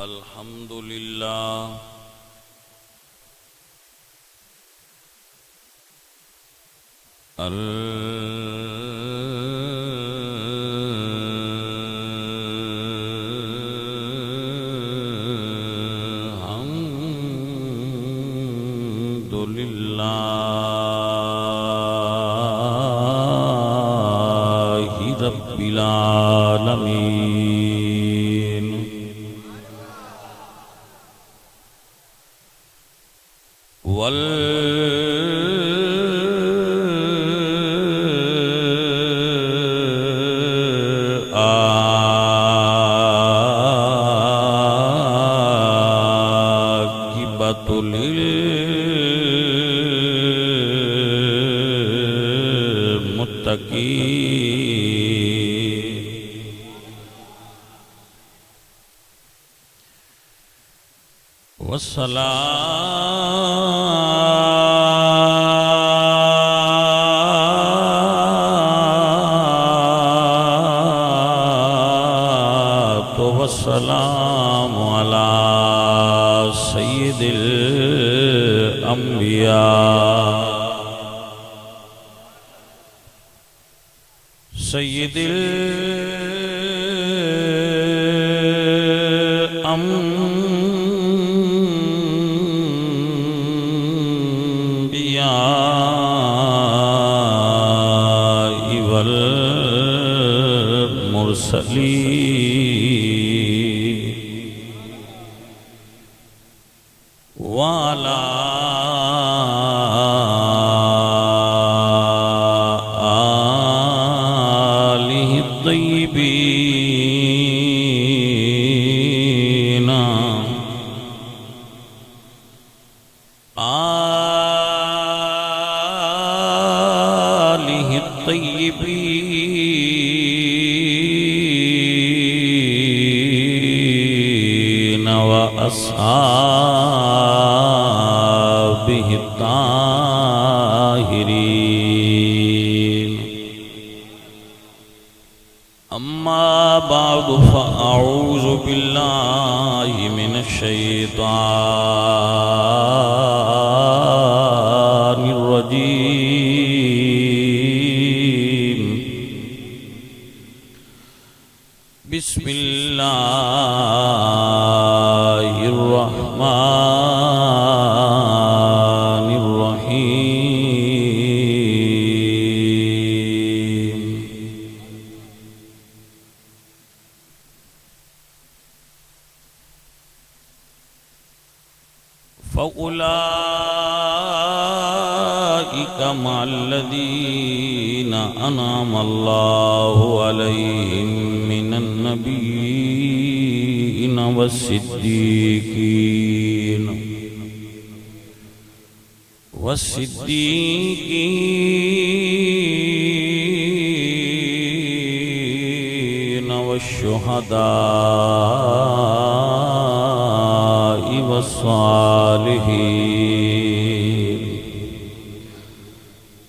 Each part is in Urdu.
الحمد لله الحمد لله رب العالمين والعاقبة للمتقين والصلاة والسلام على سيد الأنبياء سيد الأنبياء والمرسلين وعلى آله الطيبين وأصحابه الطاهرين أما بعد فأعوذ بالله من الشيطان الرجيم بسم الله الرحمن الرحيم فأولئك مع الذين أنعم الله عليهم من النبيين والصديقين والشهداء والصالحين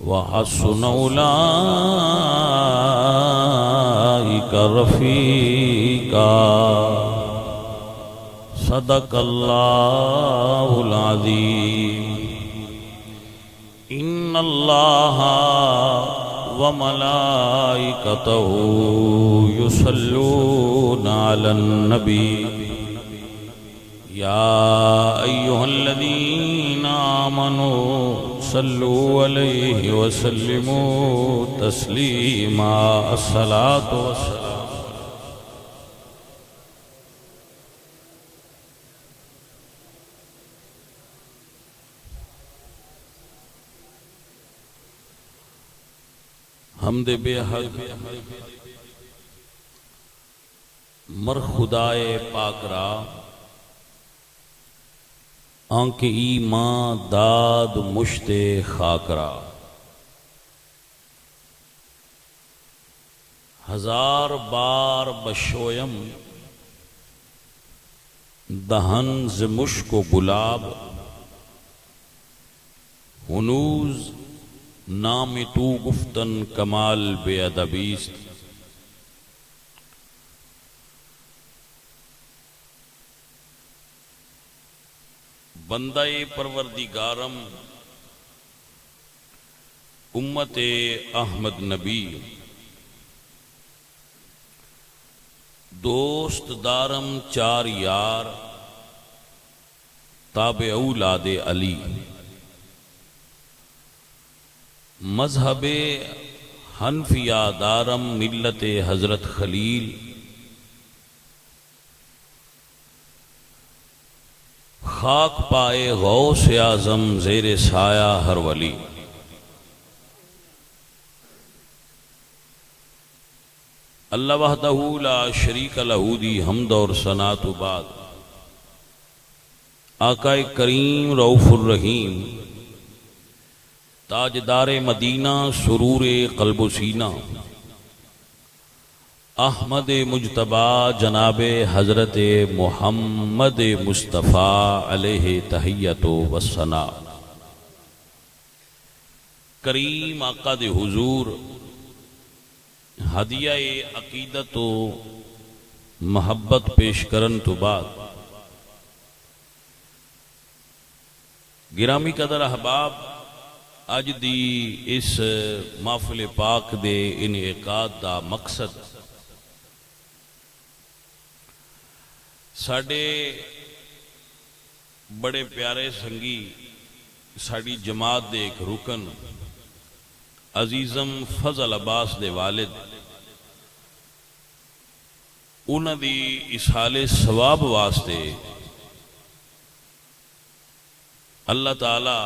وحسن أولئك رفيقا صدق الله العظيم إن الله وملائكته يصلون على النبي يا أيها الذين آمنوا صلوا عليه وسلموا تسليما الصلاة والسلام حمد بے حق مر خدائے پاک را آنکھ ایمان داد مشت خاک را ہزار بار بشویم دہن ز مشک و گلاب ہنوز نام تو گفتن کمال بے ادبیست بندہ پروردگارم امت احمد نبی دوست دارم چار یار تابع اولاد علی مذہب حنفیہ دارم ملت حضرت خلیل خاک پائے غوث اعظم زیر سایہ ہر ولی اللہ وحدہ لا شریک لہ دی حمد اور ثنا تو بعد آقا کریم رؤوف الرحیم تاجدار مدینہ سرور قلب و سینہ احمد مجتبی جناب حضرت محمد مصطفیٰ علیہ تحیت و ثنا کریم آقا دے حضور ہدیہ عقیدت و محبت پیش کرن تو بعد گرامی قدر احباب اج دی اس محفل پاک دے انعقاد دا مقصد ساڈے بڑے پیارے سنگی ساڈی جماعت دے ایک رکن عزیزم فضل عباس دے والد انہاں دی اصحال ثواب واسطے اللہ تعالی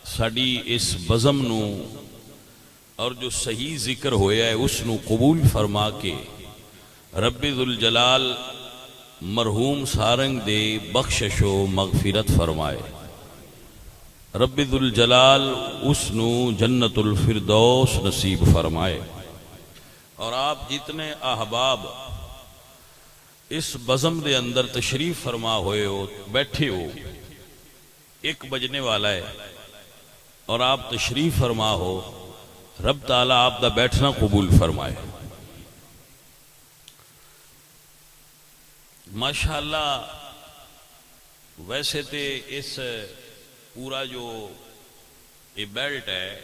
ساڈی اس بزم نو اور جو صحیح ذکر ہویا ہے اس نو قبول فرما کے رب ذوالجلال مرحوم سارنگ دے بخشش و مغفرت فرمائے رب ذوالجلال اس نو جنت الفردوس نصیب فرمائے اور آپ جتنے احباب اس بزم دے اندر تشریف فرما ہوئے ہو بیٹھے ہو 1 بجنے والا ہے اور آپ تشریف فرما ہو رب تعالیٰ آپ دا بیٹھنا قبول فرمائے ماشاءاللہ ویسے تے اس پورا جو یہ بیلٹ ہے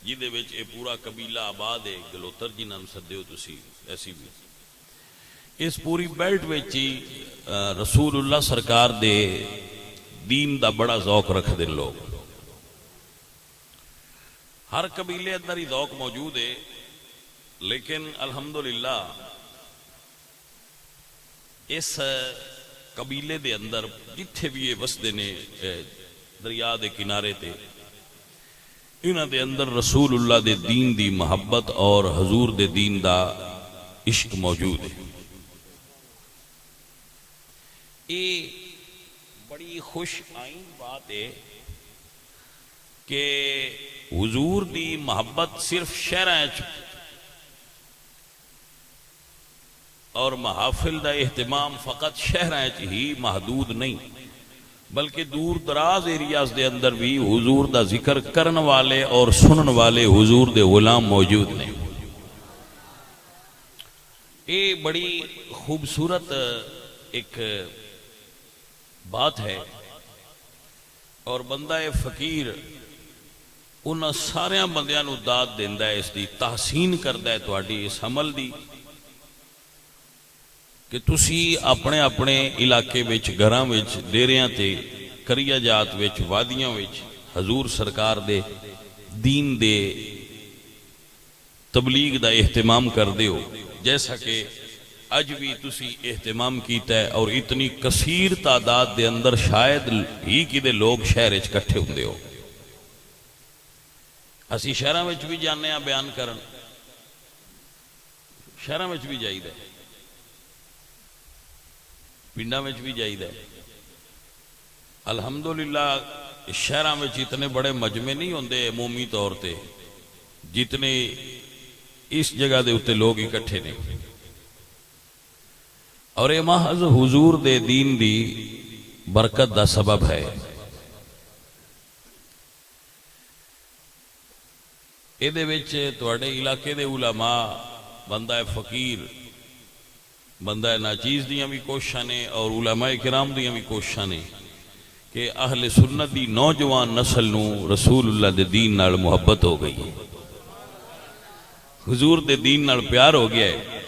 جہدے وچ یہ پورا قبیلہ آباد ہے گلوتر جنہاں نوں سدے ہو تسی ایسی بھی اس پوری بیلٹ وچ ہی رسول اللہ سرکار دے دین دا بڑا ذوق رکھ دے لوگ ہر قبیلے اندر ہی ذوق موجود ہے لیکن الحمدللہ اس قبیلے دے اندر جتھے بھی یہ وسدے نے دریا دے کنارے تے انہاں دے اندر رسول اللہ دے دین دی محبت اور حضور دے دین دا عشق موجود ہے یہ بڑی خوش آئین بات ہے کہ حضور دی محبت صرف شہراں اور محافل دا اہتمام فقط شہراں ہی محدود نہیں بلکہ دور دراز ایریاز دے اندر بھی حضور دا ذکر کرن والے اور سنن والے حضور دے غلام موجود نہیں یہ بڑی خوبصورت ایک بات ہے اور بندہ فقیر انہاں سارے بندیاں نو داد دیندا ہے اس دی تحسین کردا ہے تہاڈی اس عمل دی کہ تسی اپنے اپنے علاقے وچ گھراں وچ ڈیریاں تے کریا جات وچ وادیاں وچ حضور سرکار دے دین دے تبلیغ دا اہتمام کردے ہو جیسا کہ اج بھی تسی اہتمام کیتا ہے اور اتنی کثیر تعداد دے اندر شاید ہی کدے لوگ شہر وچ کٹھے ہوندے ہو اسی شہراں وچ بھی جانے ہاں بیان کرن شہراں وچ بھی جائیدا ہے پنڈاں وچ بھی جائیدا ہے الحمدللہ شہراں وچ اتنے بڑے مجمع نہیں ہوندے عمومی طور تے جتنے اس جگہ دے اتے لوگ اکٹھے نے اور یہ محض حضور دے دین دی برکت دا سبب ہے ایدے وچ تواڈے علاقے دے علماء بندہ فقیر بندہ ناچیز دیاں بھی کوششاں نے اور علماء کرام دیاں بھی کوششاں نے کہ اہل سنت دی نوجوان نسل نو رسول اللہ دے دین نال محبت ہو گئی ہے، حضور دے دین نال پیار ہو گیا ہے،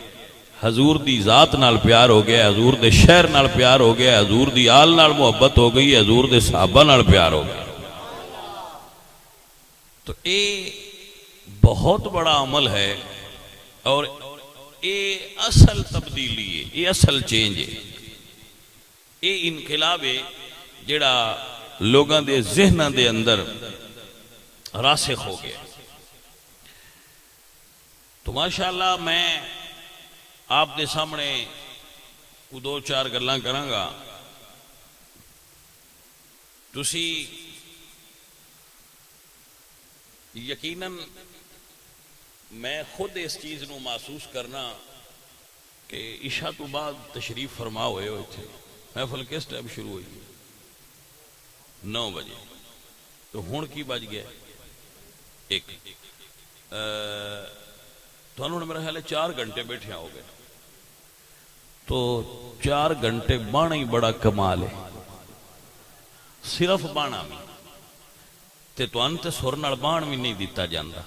حضور دی ذات نال پیار ہو گیا ہے، حضور دے شہر نال پیار ہو گیا ہے، حضور دی آل نال محبت ہو گئی ہے، حضور دے صحابہ نال پیار ہو گیا ہے۔ تو اے بہت بڑا عمل ہے اور اے اصل تبدیلی ہے، اے اصل چینج ہے، اے انقلاب ہے جڑا لوگاں دے ذہناں دے اندر راسخ ہو گیا۔ تو ماشاءاللہ میں آپ دے سامنے کو دو چار گلاں کراں گا۔ تسی یقیناً میں خود اس چیز نو محسوس کرنا کہ عشاء تو بعد تشریف فرما ہوئے تھے، محفل کس ٹائم شروع ہوئی؟ 9 بجے، تو ہون کی بج گیا؟ 1۔ تو انہوں نے میرا خیال ہے 4 گھنٹے بیٹھے ہو گئے، تو 4 گھنٹے بانا ہی بڑا کمال ہے، صرف بانا بھی تے تو انت سر نال بان بھی نہیں دیتا جاندہ۔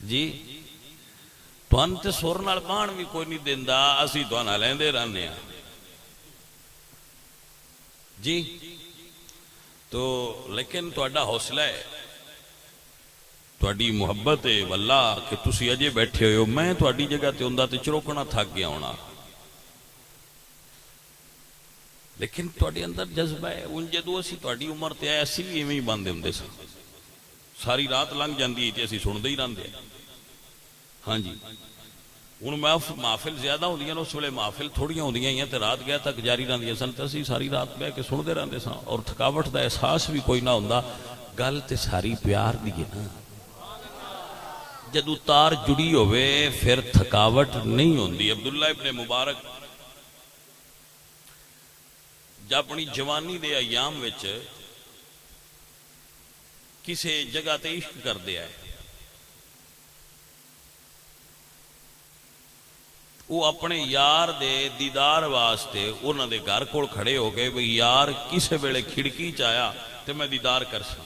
جی تو انت سر نال بان بھی کوئی نہیں دیندہ، اسی تو نہ لیندے رہنے ہیں۔ جی تو لیکن تہاڈا حوصلہ ہے، تہاڈی محبت ہے واللہ کہ تسی اجے بیٹھے ہوئے ہو، میں تہاڈی جگہ تے ہوندا تے چروکنا تھک گیا ہونا، لیکن تہاڈے اندر جذبہ ہے۔ ان جدوں اسی تہاڈی عمر تے آئے اسی بھی ایویں ہی باندھے ہوندے سن، ساری رات لنਘ جاندی تے اسی سنتے ہی رہندے۔ ہاں جی ہن محفل زیادہ ہوندیاں نے، اس ویلے محفل تھوڑیاں ہوندیاں ہی تے رات گئے تک جاری رہندیاں سن، تے اسی ساری رات بیٹھ کے سنتے رہندے سن اور تھکاوٹ دا احساس بھی کوئی نہ ہوندا۔ گل تے ساری پیار دی ہے نا، جدوں تار جڑی ہوئے پھر تھکاوٹ نہیں ہوندی۔ عبداللہ ابن مبارک جب اپنی جوانی دے ایام وچ کسے جگہ تے عشق کر دیا ہے، وہ اپنے یار دے دیدار واسطے انہاں دے گھر کول کھڑے ہو گئے بھئی یار کسے ویلے کھڑکی چایا تے میں دیدار کر سا۔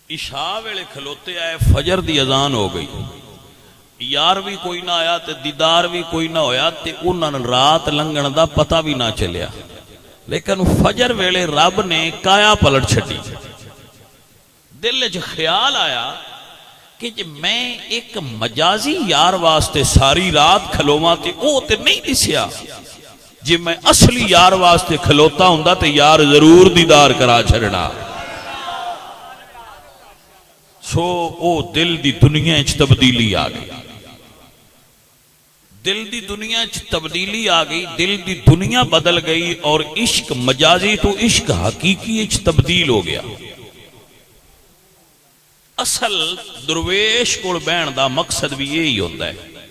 عشاء ویلے کھلوتے آئے، فجر دی اذان ہو گئی، یار بھی کوئی نہ آیا تے دیدار بھی کوئی نہ ہویا تے انہاں رات لنگن دا پتہ بھی نہ چلیا، لیکن فجر ویلے رب نے کایا پلٹ چھٹی۔ دل وچ خیال آیا کہ جی میں ایک مجازی یار واسطے ساری رات کھلوواں تے او تے نہیں دسیا، جی میں اصلی یار واسطے کھلوتا ہوندا تے یار ضرور دیدار کرا چھڑنا۔ سو او دل دی دنیا وچ تبدیلی آ گئی، دل دی دنیا وچ تبدیلی آ گئی، دل دی دنیا بدل گئی اور عشق مجازی تو عشق حقیقی وچ تبدیل ہو گیا۔ اصل درویش کول بہن دا مقصد بھی یہی ہوتا ہے،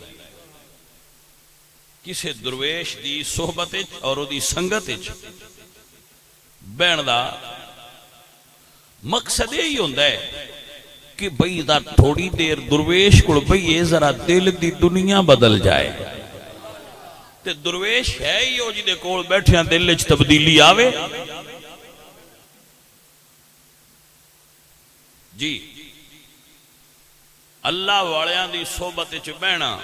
کسے درویش دی صحبت اور دی سنگت بہن دا مقصد یہی ہوتا ہے کہ بھئی دا تھوڑی دیر درویش کول بھئی ذرا دل دی دنیا بدل جائے، تے درویش ہے ہی ہو جی کول بیٹھے دل وچ تبدیلی آوے۔ جی اللہ والیاں دی صحبت وچ بہنا،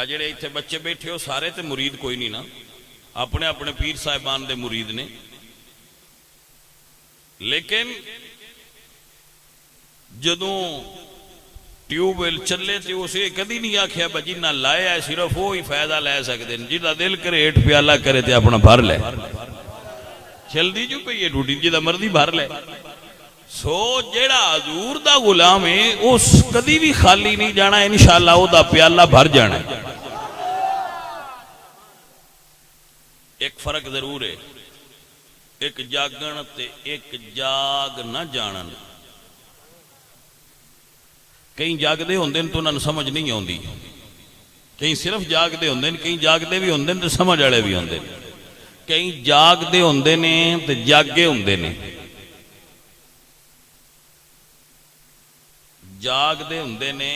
جڑے ایتھے بچے بیٹھے ہو سارے تے مرید کوئی نہیں نا، اپنے اپنے پیر صاحبان دے مرید نے، لیکن جدوں ٹیوب ویل چلے تے اسے کدی نہیں آکھیا بجی نہ لایا ہے، صرف وہی فائدہ لے سکتے ہیں، جدا دل کرے ہیٹ پیالہ کرے تے اپنا بھر لے، چل دی جو پہ یہ ڈوٹی جدا مرضی بھر لے۔ سو جیڑا حضور دا غلام ہے اس کدی بھی خالی نہیں جانا، انشاءاللہ او دا پیالہ بھر جانا ہے۔ ایک فرق ضرور ہے، ایک جاگن تے ایک جاگ نہ جانن۔ کئی جاگ دے ہوندے تو انہوں نے سمجھ نہیں ہوندی، کئی صرف جاگ دے ہوندے، کئی جاگ دے بھی ہوندے تو سمجھ آڑے بھی ہوندے، کئی جاگ دے ہوندے نے تو جاگے ہوندے نے۔ جاگ دے ہوندے نے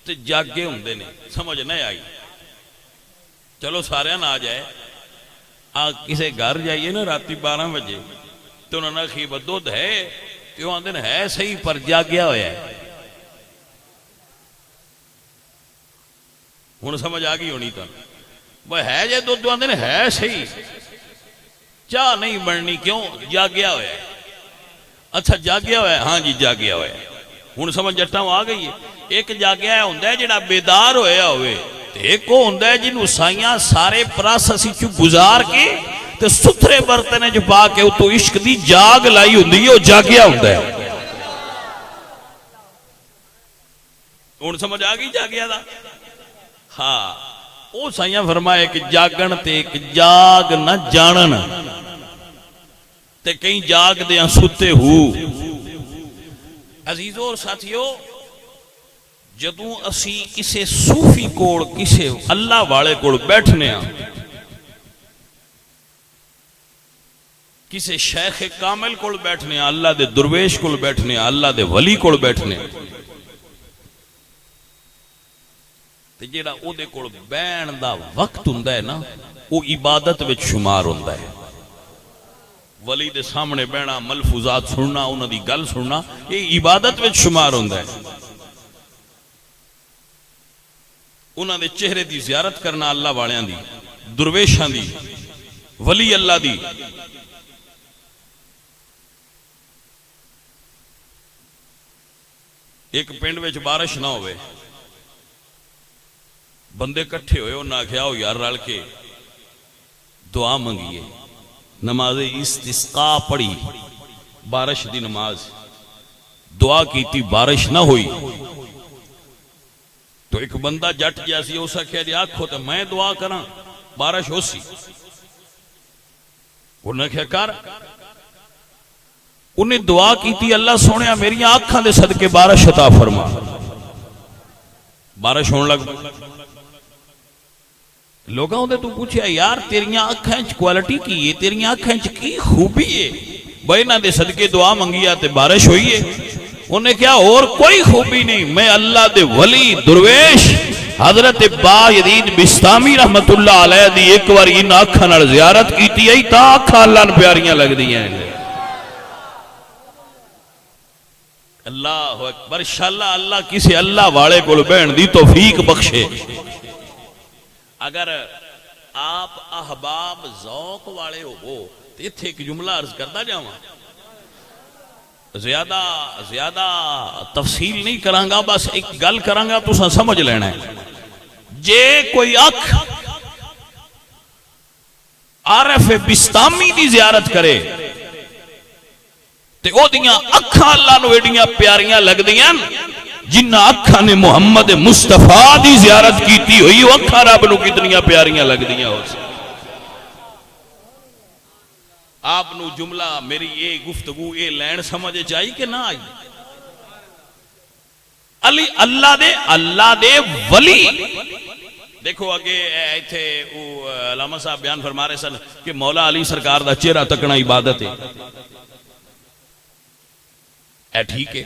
تے جاگے ہوندے نے، سمجھ نہیں آئی؟ چلو سارے نہ آ جائے، کسے گھر جائیے نا راتی 12 بجے تو انہوں نے خیبت دودھ ہے تو آندے نے ہے صحیح پر جاگیا ہویا ہے. ہن سمجھ آ گئی ہونی تن وہ ہے جے دودھ آندے نے ہے صحیح، چاہ نہیں بننی کیوں؟ جاگیا ہویا ہے. اچھا جاگیا ہوا ہے، ہاں جی جاگیا ہوا ہے. ہن سمجھ جٹاں آ گئی ہے. ایک جاگیا ہوندا ہے جڑا بیدار ہویا ہوئے، تے ایک وہ ہوندا ہے جنوں سائیاں سارے پراسس چ گزار کے تے ستھرے برتن چ پا کے اتوں عشق دی جاگ لائی ہوندی ہے، وہ جاگیا ہوندا ہے. ہن سمجھ آ گئی جاگیا دا؟ ہاں وہ سائیاں فرمائے کہ جاگن تے ایک جاگ نہ جانن تے کئی جاگ دیاں ستے ہو. عزیزو اور ساتھیو، جدوں اسی کسے صوفی کوڑ کسے اللہ والے کوڑ بیٹھنے ہاں، کسے شیخ کامل کوڑ بیٹھنے ہاں، اللہ دے درویش کوڑ بیٹھنے ہاں، اللہ دے ولی کوڑ بیٹھنے ہاں، تے جیڑا او دے کوڑ بین دا وقت ہوندا ہے نا، وہ عبادت وچ شمار ہوندا ہے. ولی دے سامنے بینا، ملفوظات سننا، انہاں دی گل سننا، یہ عبادت وچ شمار ہوندا ہے. انہاں دے چہرے دی زیارت کرنا اللہ والیاں دی، درویشاں دی، ولی اللہ دی. ایک پنڈ وچ بارش نہ ہوئے، بندے کٹھے ہوئے، انہاں آکھیا او یار رل کے دعا منگیے. نماز استسقاء پڑھی، بارش دی نماز، دعا کیتی، بارش نہ ہوئی. تو ایک بندہ جٹ جیا سی، اسا کہہ دیا آکھو تے میں دعا کراں بارش ہو سی. انہیں کہا کر، انہیں دعا کیتی، اللہ سونے میری آنکھاں دے صدقے بارش عطا فرما. بارش ہون لگ. لوگاں ہوندے تو پوچھیا یار تیریاں آنکھاں چ کوالٹی کی ہے، تیریاں آنکھاں چ کی خوبی ہے؟ بھائی نہ دے صدقے دعا منگیا تے بارش ہوئی ہے. انہیں کیا اور کوئی خوبی نہیں، میں اللہ دے ولی درویش حضرت با یزید بستامی رحمت اللہ علیہ دی ایک بار ان آنکھاں نال زیارت کیتی ہے تا آنکھاں اللہ نے پیاریاں لگ دی ہیں. اللہ اکبر. انشاءاللہ اللہ کسی اللہ والے کو بہن دی توفیق بخشے. اگر آپ احباب ذوق والے ہو تو اتھے ایک جملہ عرض کرتا جاواں، زیادہ تفصیل نہیں کرانگا، بس ایک گل کرانگا تو سمجھ لینا ہے. جے کوئی اکھ عارف بستامی دی زیارت کرے تے او دیاں اکھاں اللہ نو ایڈیاں پیاریاں لگ دیاں جنہ اکھاں نے محمد مصطفیٰ دی زیارت کیتی ہوئی، وہ اکھاں رب نو کتنیاں پیاریاں لگ دیاں ہو سی. آپ نو جملہ میری یہ گفتگو یہ لین سمجھے چاہیے کہ نہ آئی؟ علی اللہ دے ولی. دیکھو اگے ایتھے علامہ صاحب بیان فرما رہے سن کہ مولا علی سرکار دا چہرہ تکنا عبادت ہے. اے ٹھیک ہے،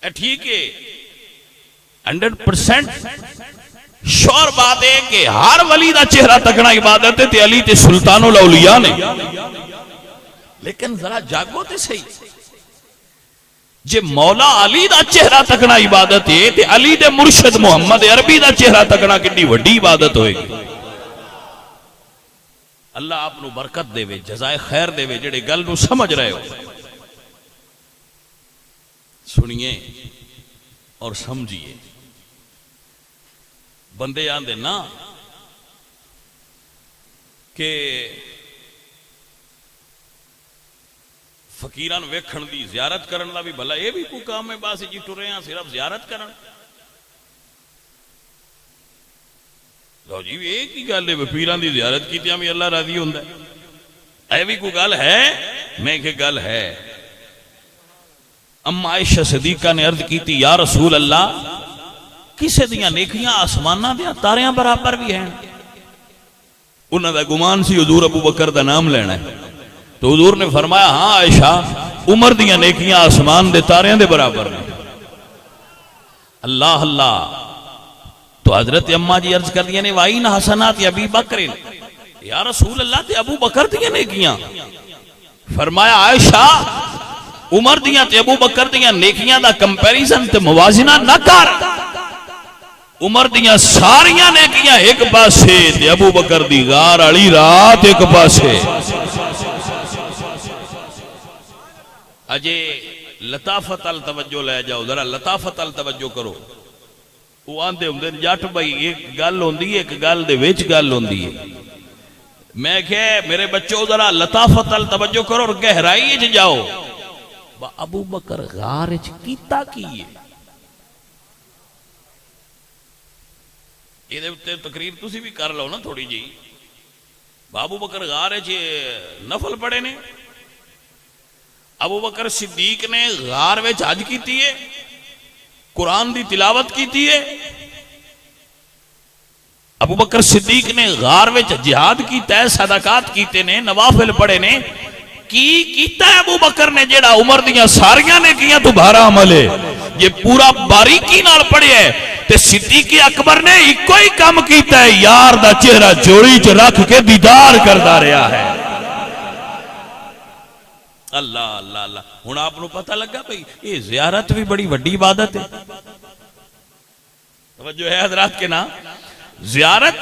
اے ٹھیک ہے، 100% شور بات ہے کہ ہر ولی دا چہرہ تکنا عبادت ہے تے علی تے سلطان الاولیاء نے. لیکن ذرا جاگو تے صحیح، جے مولا علی دا چہرہ تکنا عبادت ہے تے علی دے مرشد محمد عربی دا چہرہ تکنا کتنی وڈی عبادت ہوئے گی. اللہ آپ نو برکت دے وے، جزائے خیر دے وے جڑے گل نو سمجھ رہے ہو. سنیے اور سمجھیے. بندے آندے نا کہ فقیران ویکھن دی زیارت کرن دا بھی بھلا یہ بھی کوئی کام ہے؟ باسی جی ٹرے ہیں صرف زیارت کرن. لو جی ایک ہی گل ہے، پیران دی زیارت کیتیاں بھی اللہ راضی ہوندا ہے، اے بھی کوئی گل ہے؟ میں کہ گل ہے. اما عائشہ صدیقہ نے عرض کیتی یا رسول اللہ کسے دیاں نیکیاں آسمانہ دیاں تاریاں برابر بھی ہیں؟ انہاں دا گمان سی حضور ابو بکر دا نام لینا ہے. تو حضور نے فرمایا ہاں عائشہ عمر دیاں نیکیاں آسمان دے تاریاں دے برابر ہیں. اللہ اللہ. تو حضرت اماں جی عرض کر دیا نے وائن حسنات ابی بکر، یا رسول اللہ تے ابو بکر دیا نیکیاں. فرمایا عائشہ عمر دیاں تے ابو بکر دیاں نیکیاں دا کمپیریزن تے موازنہ نہ کر. عمر دیاں ساریاں نیکیاں ایک پاسے تے ابو بکر دی غار علی رات ایک پاسے. اجے لطافت ال توجہ لے جاؤ، ذرا لطافت ال توجہ کرو. وہ آندے ہوں دن جاٹ بھائی ایک گل ہوندی ہے، ایک گل دے وچ گل ہوندی ہے. میں کہ میرے بچوں ذرا لطافت ال توجہ کرو اور گہرائی وچ جاؤ. ابو بکر غار وچ کیتا کی ہے؟ یہ دے تقریر تسی بھی کر لو نا تھوڑی جی. ابو بکر غار وچ نفل پڑھے نے. ابو بکر صدیق نے غار وچ حج کیتی ہے، قرآن دی تلاوت کیتی ہے. ابو بکر صدیق نے غار وچ جہاد کیتا ہے، صدقات کیتے نے، نوافل پڑھے نے. کی کیتا ہے ابو بکر نے جیڑا عمر دیاں ساریاں نے کیاں تو بھارا عمل ہے؟ یہ پورا باریکی نال پڑھے ہے. تے صدیق اکبر نے ایک ہی کام کیتا ہے، یار دا چہرہ جوڑی چ رکھ کے دیدار کردا رہا ہے. اللہ اللہ اللہ. ہن آپ کو پتہ لگا بھئی یہ زیارت بھی بڑی وڈی عبادت ہے. توجہ ہے حضرات کے نا؟ زیارت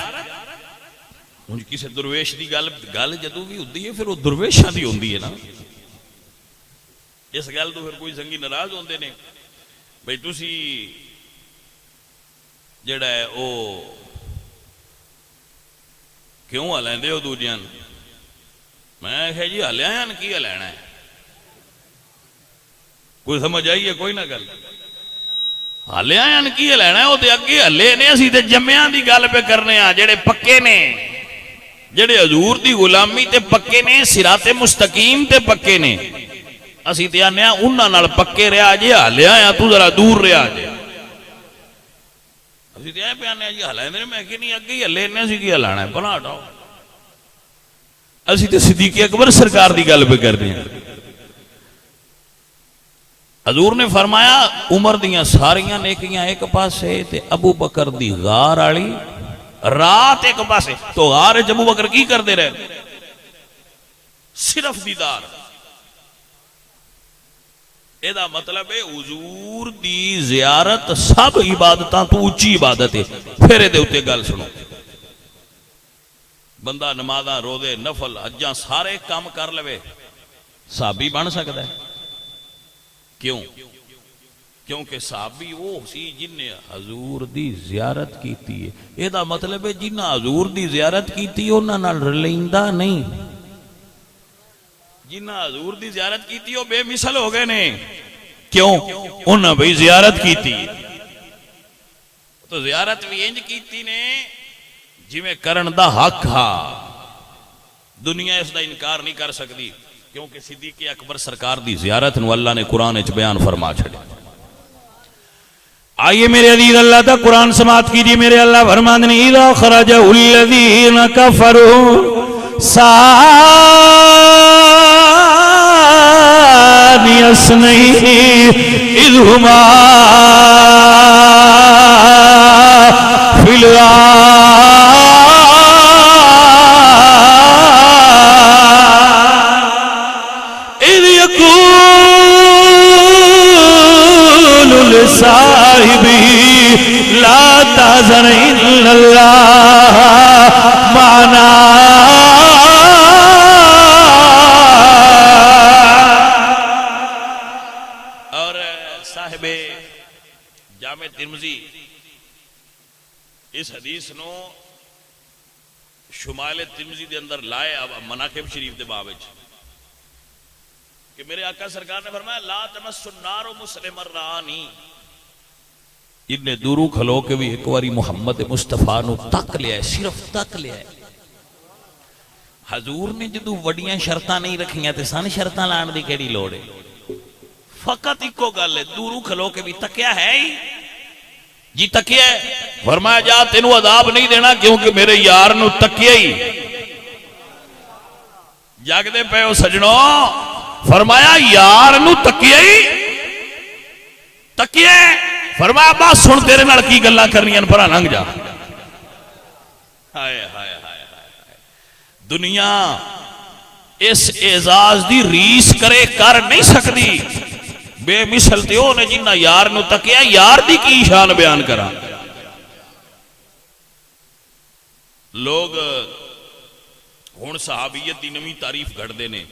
ہن کسی درویش دی گل جدوں بھی ہوندی ہے پھر وہ درویشاں دی ہوندی ہے نا. اس گل تو پھر کوئی سنگی ناراض ہوندے نے بھئی تسی جڑا ہے او کیوں ہلیندے ہو دوجیاں؟ میں کہا جی ہلیاں کی ہلینا ہے؟ کوئی سمجھ آئیے کوئی نہ گل؟ ہلیاں کی ہلینا ہے؟ وہ تے اگے ہلے نے، اسی تے جمیاں دی گل پہ کرنے ہاں جڑے پکے نے، جڑے حضور دی غلامی تے پکے نے، صراط مستقیم تے پکے نے. اسی تے آنے ہاں انہاں نال پکے رہا جے، ہلیاں تو ذرا دور رہا جے. اسی تے پہ آنے ہاں جی ہلیندے نے، میں کہ نہیں اگے ہلے نے، اسی کی ہلانا ہے بنا ہٹاؤ. اسی تے صدیق اکبر سرکار دی گل پہ کرنے ہیں. حضور نے فرمایا عمر دیاں ساریاں نیکیاں ایک پاسے تے ابو بکر دی غار والی رات ایک پاسے. تو غار وچ ابو بکر کی کردے رہے؟ صرف دیدار. اے دا مطلب ہے حضور دی زیارت سب عبادتاں تو اونچی عبادت ہے. پھر اے دے اوتے گل سنو. بندہ نمازاں، روزے، نفل، حجاں سارے کام کر لوے صحابی بن سکتا ہے. کیوں؟ کیونکہ صحابی وہ سی جن نے حضور دی زیارت کیتی ہے. یہ دا مطلب ہے جنہ حضور دی زیارت کیتی انہاں نال رلیندہ نہیں. جنہ حضور دی زیارت کیتی وہ بے مثل ہو گئے نے. کیوں؟ انہاں بھئی زیارت کیتی. تو زیارت بھی انج کیتی نے جی میں کرن دا حق ہا. دنیا اس دا انکار نہیں کر سکتی کیونکہ صدیق اکبر سرکار دی زیارت نو اللہ نے قرآن وچ بیان فرما چھڑے. آئیے میرے عزیز اللہ تا قرآن سماعت کیجئے. میرے اللہ فرماتے ہیں اذا خرج الذین کفروا ثانی اثنین اذ ہما فی صاحبی لا تحزن ان اللہ معنا. اور صاحب جامع ترمذی اس حدیث نو شمال ترمذی دے اندر لائے مناقب شریف دے باب وچ کہ میرے آقا سرکار نے فرمایا لا تمس النار مسلم الرانی. ابن دورو کھلو کے بھی ایک واری محمد مصطفیٰ نو تک لیا ہے، صرف تک لیا ہے. حضور نے جدو وڈیاں شرطاں نہیں رکھیاں تے سن شرطاں لان دی کیڑی لوڑ ہے؟ فقط ایکو گل ہے، دورو کھلو کے بھی تکیا ہے ہی جی تکیا ہے. فرمایا جا تینوں عذاب نہیں دینا کیونکہ میرے یار نو تکیا ہی. جاگ دے پے ہو سجنوں. فرمایا یار نو تکیا ہی تکیا ہے. فرمایا بس ہن تیرے نال کی گلاں کرنیاں پرا لنگ جا. ہائے ہائے ہائے دنیا اس اعزاز دی ریس کرے کر نہیں سکتی. بے مثل تے او نے جنہ یار نو تکیا یار دی کی شان بیان کرا. لوگ ہن صحابیت دی نویں تعریف گھڑدے نے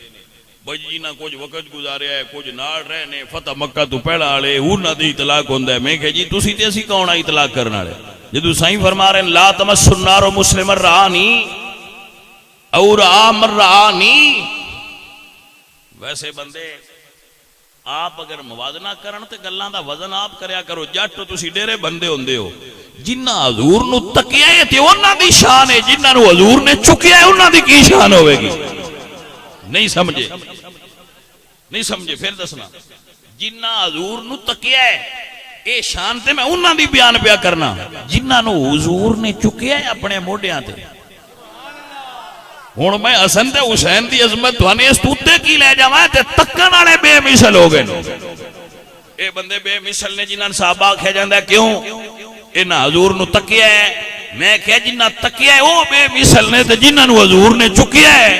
بھائی جی نہ کچھ وقت گزاریا ہے کچھ نال رہے نے فتح مکہ تو پہلا والے انہاں دی اطلاق ہوندا ہے. میں کہ جی تسی تے اسی کون اطلاق کرن والے جدوں سائیں فرما رہے ہیں لا تمس النار مسلم رانی اور آمر رانی. ویسے بندے آپ اگر موازنہ کرن تے گلاں دا وزن آپ کریا کرو. جٹ تسی ڈیرے بندے ہوندے ہو جنہ حضور نو تکیا ہے تے انہاں دی شان ہے جنہاں نو حضور نے چکیا ہے انہاں دی کی شان ہوے گی. نہیں سمجھے نہیں سمجھے پھر دسنا جنہ حضور نو تکیا ہے اے شان تے میں انہاں دی بیان پیا کرنا جنہاں نو حضور نے چکیا ہے اپنے موڈیاں تے. ہن میں حسن تے حسین دی عظمت تھانے اس توتے کی لے جاواں تے تکن والے بے مثل ہو گئے. اے بندے بے مثل نے جنہاں صحابہ آکھیا جاندا ہے کیوں انہاں حضور نو تکیا ہے. میں کہ جنہ تکیا ہے او بے مثل نے تے جنہاں نو حضور نے چکیا ہے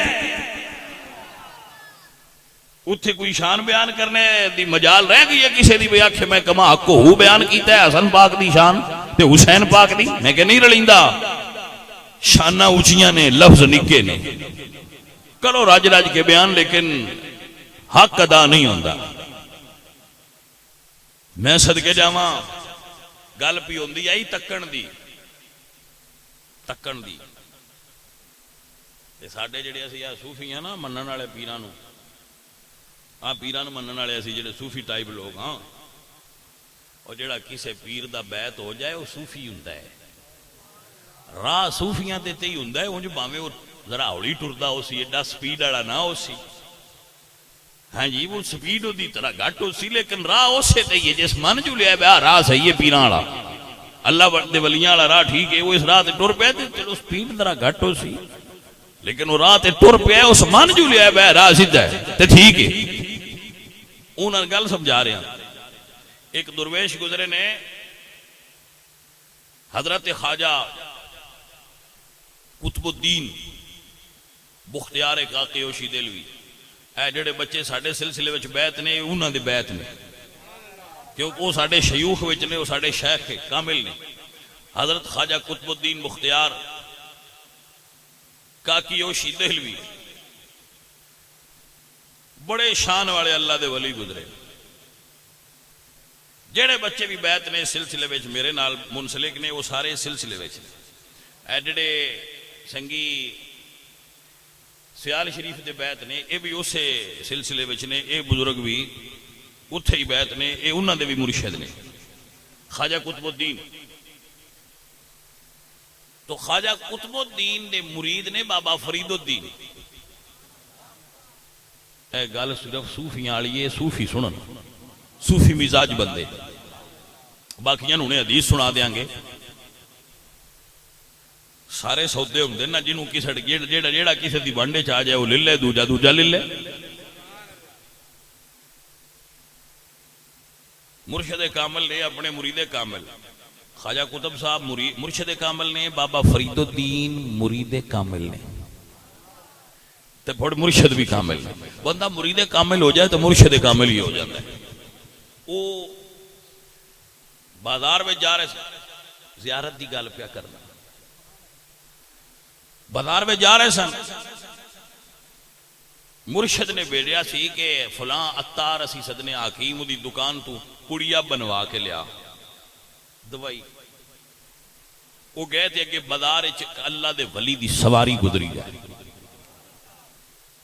اتھے کوئی شان بیان کرنے دی مجال رہ گئی ہے کسی دی بیاکھے میں کما حق کو بیان کیتا ہے حسن پاک دی شان تے حسین پاک دی. میں کہ نہیں رلیندا شانہ اونچیاں نے لفظ نکے نے کرو راج راج کے بیان لیکن حق ادا نہیں ہوندا. میں صدقے جاواں گل پی ہوندی آئی تکن دی تے ساڈے جڑے اسی صوفی ہیں نا منن والے پیراں نو پیراں نو منن والے اسی جڑے صوفی ٹائپ لوگ ہاں اور جڑا کسے پیر دا بیعت ہو جائے وہ صوفی ہوندا ہے. راہ صوفیاں تے ہی ہوندا ہے اونج بھاویں وہ ذرا ہولی ٹردا ہو سی ایڈا سپیڈ والا نہ ہو سی. ہاں جی وہ سپیڈ دی طرح گھٹ ہو سی لیکن راہ اسے تے ہی ہے جس من جو لیا بیا راہ صحیح ہے پیراں والا اللہ دے ولیاں والا راہ ٹھیک ہے وہ اس راہ تے ٹر پیا تے چلو سپیڈ ذرا گھٹ ہو سی لیکن وہ راہ تے ٹر پیا اس من جو لیا بیا راہ سیدھا ہے تے ٹھیک ہے. انہاں گل سمجھا رہے ہیں. ایک درویش گزرے نے حضرت خواجہ قطب الدین بختیار کاکی اوشی دلوی اے جڑے بچے ساڈے سلسلے وچ بیعت نے انہاں دے بیعت نے کیونکہ وہ ساڈے شیوخ وچ نے وہ ساڈے شیخ کامل نے. حضرت خواجہ قطب الدین بختیار کاکی اوشی دلوی بڑے شان والے اللہ دے ولی گزرے. جڑے بچے بھی بیعت نے سلسلے وچ میرے نال منسلک نے وہ سارے سلسلے وچ اے جڑے سنگی سیال شریف دے بیعت نے اے بھی اسے سلسلے وچ نے. اے بزرگ بھی اتھے ہی بیعت نے اے انہاں دے بھی مرشد نے خواجہ قطب الدین. تو خواجہ قطب الدین دے مرید نے بابا فرید الدین. اے گل صرف صوفیاں والی ہے صوفی سنن صوفی مزاج بندے باقیاں انہیں حدیث سنا دیاں گے. سارے سودے ہوندے نا جنوں کسے جیڑا کسے دی بانڈے چ آ جائے وہ لے لے دوجا لے لے. مرشد کامل نے اپنے مرید کامل خواجہ قطب صاحب مرشد کامل نے بابا فرید الدین مرید کامل نے تے بڑے مرشد بھی کامل نے. بندہ مرید کامل ہو جائے تو مرشد کامل ہی ہو جاتا ہے. وہ بازار میں جا رہے سن زیارت دی گل پیا کرنا بازار میں جا رہے سن مرشد نے بھیجیا سی کہ فلاں عطار اسی سدنے حکیم دی دکان تو کڑیا بنوا کے لیا دوائی. وہ گئے تھے کہ بازار اللہ دے ولی دی سواری گزری جائے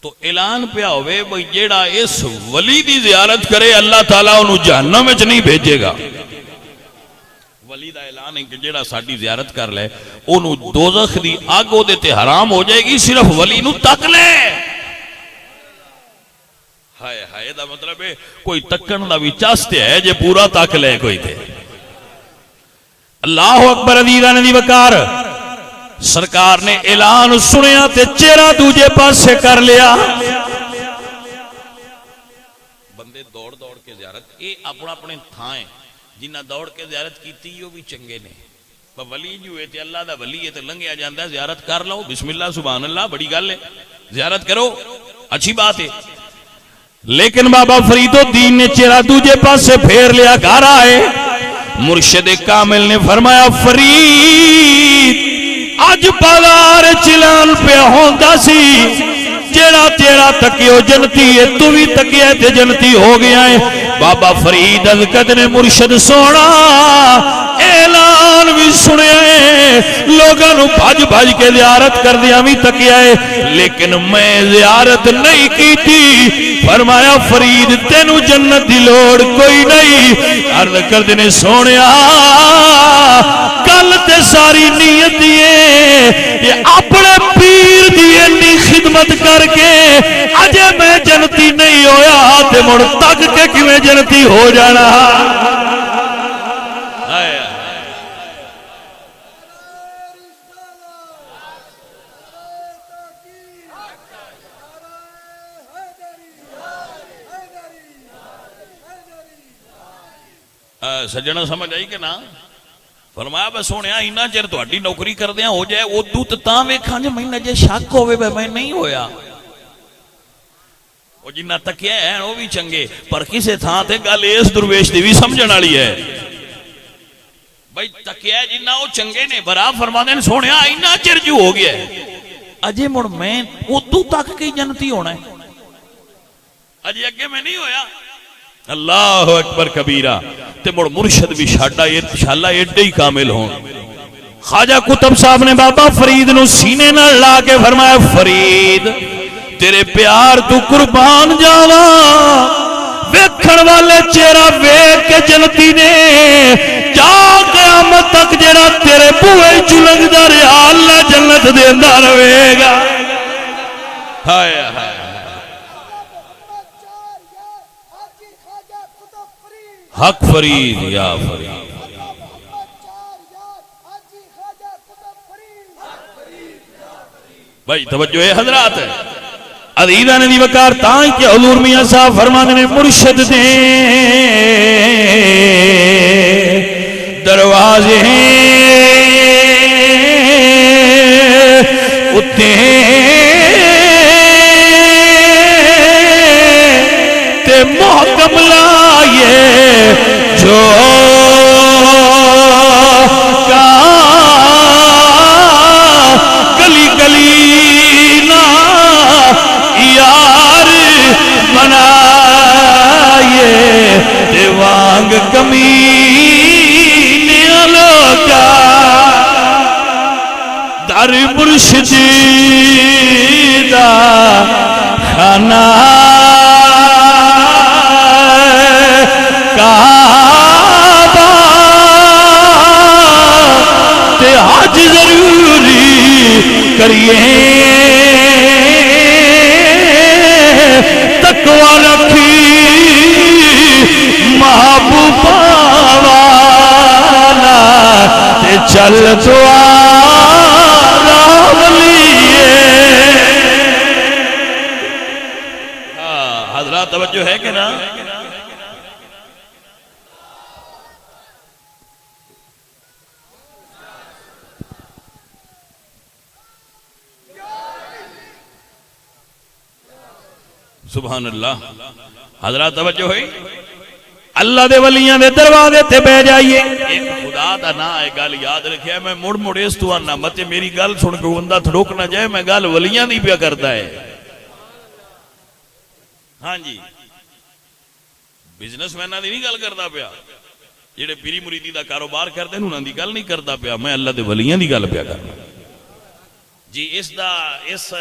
تو اعلان پیا ہوئے بھئی جیڑا اس ولی دی زیارت کرے اللہ تعالیٰ انہوں جہنم وچ نہیں بھیجے گا. ولی دا اعلان ہے کہ جیڑا ساڈی زیارت کر لے انہوں دوزخ دی آگ دے تے حرام ہو جائے گی صرف ولی نو تک لے. ہائے ہائے دا مطلب ہے کوئی تکن دا بھی چاستے ہے جے پورا تک لے کوئی تے. اللہ اکبر عزیزان دی وقار سرکار نے اعلان سنیا تے چہرہ دوجے پاسے کر لیا. بندے دوڑ دوڑ کے زیارت اے اپنا اپنے تھائیں جنہ دوڑ کے زیارت کیتی وہ بھی چنگے نے، ولی جو ہے تے اللہ دا ولی ہے تے لنگیا جاندا ہے، زیارت کر لو، بسم اللہ سبحان اللہ، بڑی گل ہے، زیارت کرو، اچھی بات ہے۔ لیکن بابا فرید الدین نے چہرہ دوجے پاس سے پھیر لیا، گھر آئے، مرشد کامل نے فرمایا فرید اج بازار چلان پہ ہوندا سی، جیڑا تیرا تکیو جنتی ہے تو بھی تکیہ تے جنتی ہو گیا ہے۔ بابا فرید حضرت نے مرشد سونا اعلان بھی سنے، لوگاں نو بھج بھج کے زیارت کر دیا بھی تکیا ہے، لیکن میں زیارت نہیں کیتی۔ فرمایا فرید تینو جنت دی لوڑ کوئی نہیں۔ عرض کر دینے سونیا کل تے ساری نیت یہ اپنے پیر دی انی خدمت کر کے اجے میں جنتی نہیں ہویا تے مڑ تک کے کیویں جنتی ہو جانا۔ سجنا سمجھ آئی کہ نا؟ فرمایا بس سونیا اینا چر تہاڈی نوکری کردیاں ہو جائے ادو تے تاں ویکھاں جے میں جے شک ہوے میں نہیں ہویا، وہ جنہ تکیا ہے وہ بھی چنگے، پر کسے تھاں تے گل اس درویش دی بھی سمجھن والی ہے بھائی تکیا ہے جنہ وہ چنگے نے، برا فرماندے نے سونیا اینا چر جو ہو گیا ہے اجے مڑ میں ادو تک کی جنتی ہونا ہے، اجے اگے میں نہیں ہویا۔ اللہ اکبر کبیرہ تے مڑ مرشد بھی شاڈا انشاءاللہ ایڈے ہی کامل ہون۔ خواجہ قطب صاحب نے بابا فرید نو سینے نہ لا کے فرمایا فرید تیرے پیار تو قربان جاواں، ویکھن والے چہرہ ویکھ کے جنتی نے جا قیامت تک جڑا تیرے بوئے چلنگدا رہیا اللہ جنت دیندا رہے گا۔ ہائے ہائے حق فرید یا فرید، بھائی توجہ ہے حضرات، عزیزان دی وقار تاں کہ حضور میاں صاحب فرمانے نے مرشد دے دروازے اتے تے محکم لائے جو کا گلی گلی نا یار بنائے تے وانگ کمینی لوکا در مرشدی دا خانہ حج ضروری کریے تقوی رکھی محبوبہ والا تے چل دوارا ولیے۔ حضرات توجہ ہے کہ نا؟ سبحان اللہ۔ حضرات توجہ ہوئی، اللہ دے ولیاں دے دروازے تے بہ جائیے، خدا دا نا ہے گل یاد رکھیا، میں مڑ مڑ اس تو آنا مت میری گل سن کے بندہ تھڑوک نہ جائے، میں گل ولیاں دی پیا کرتا ہے۔ ہاں جی بزنس میناں دی نہیں گل کرتا پیا، جڑے پیری مریدی دا کاروبار کرتے ہیں انہاں دی گل نہیں کرتا پیا، میں اللہ دے ولیاں دی گل پیا کرنا جی۔ اس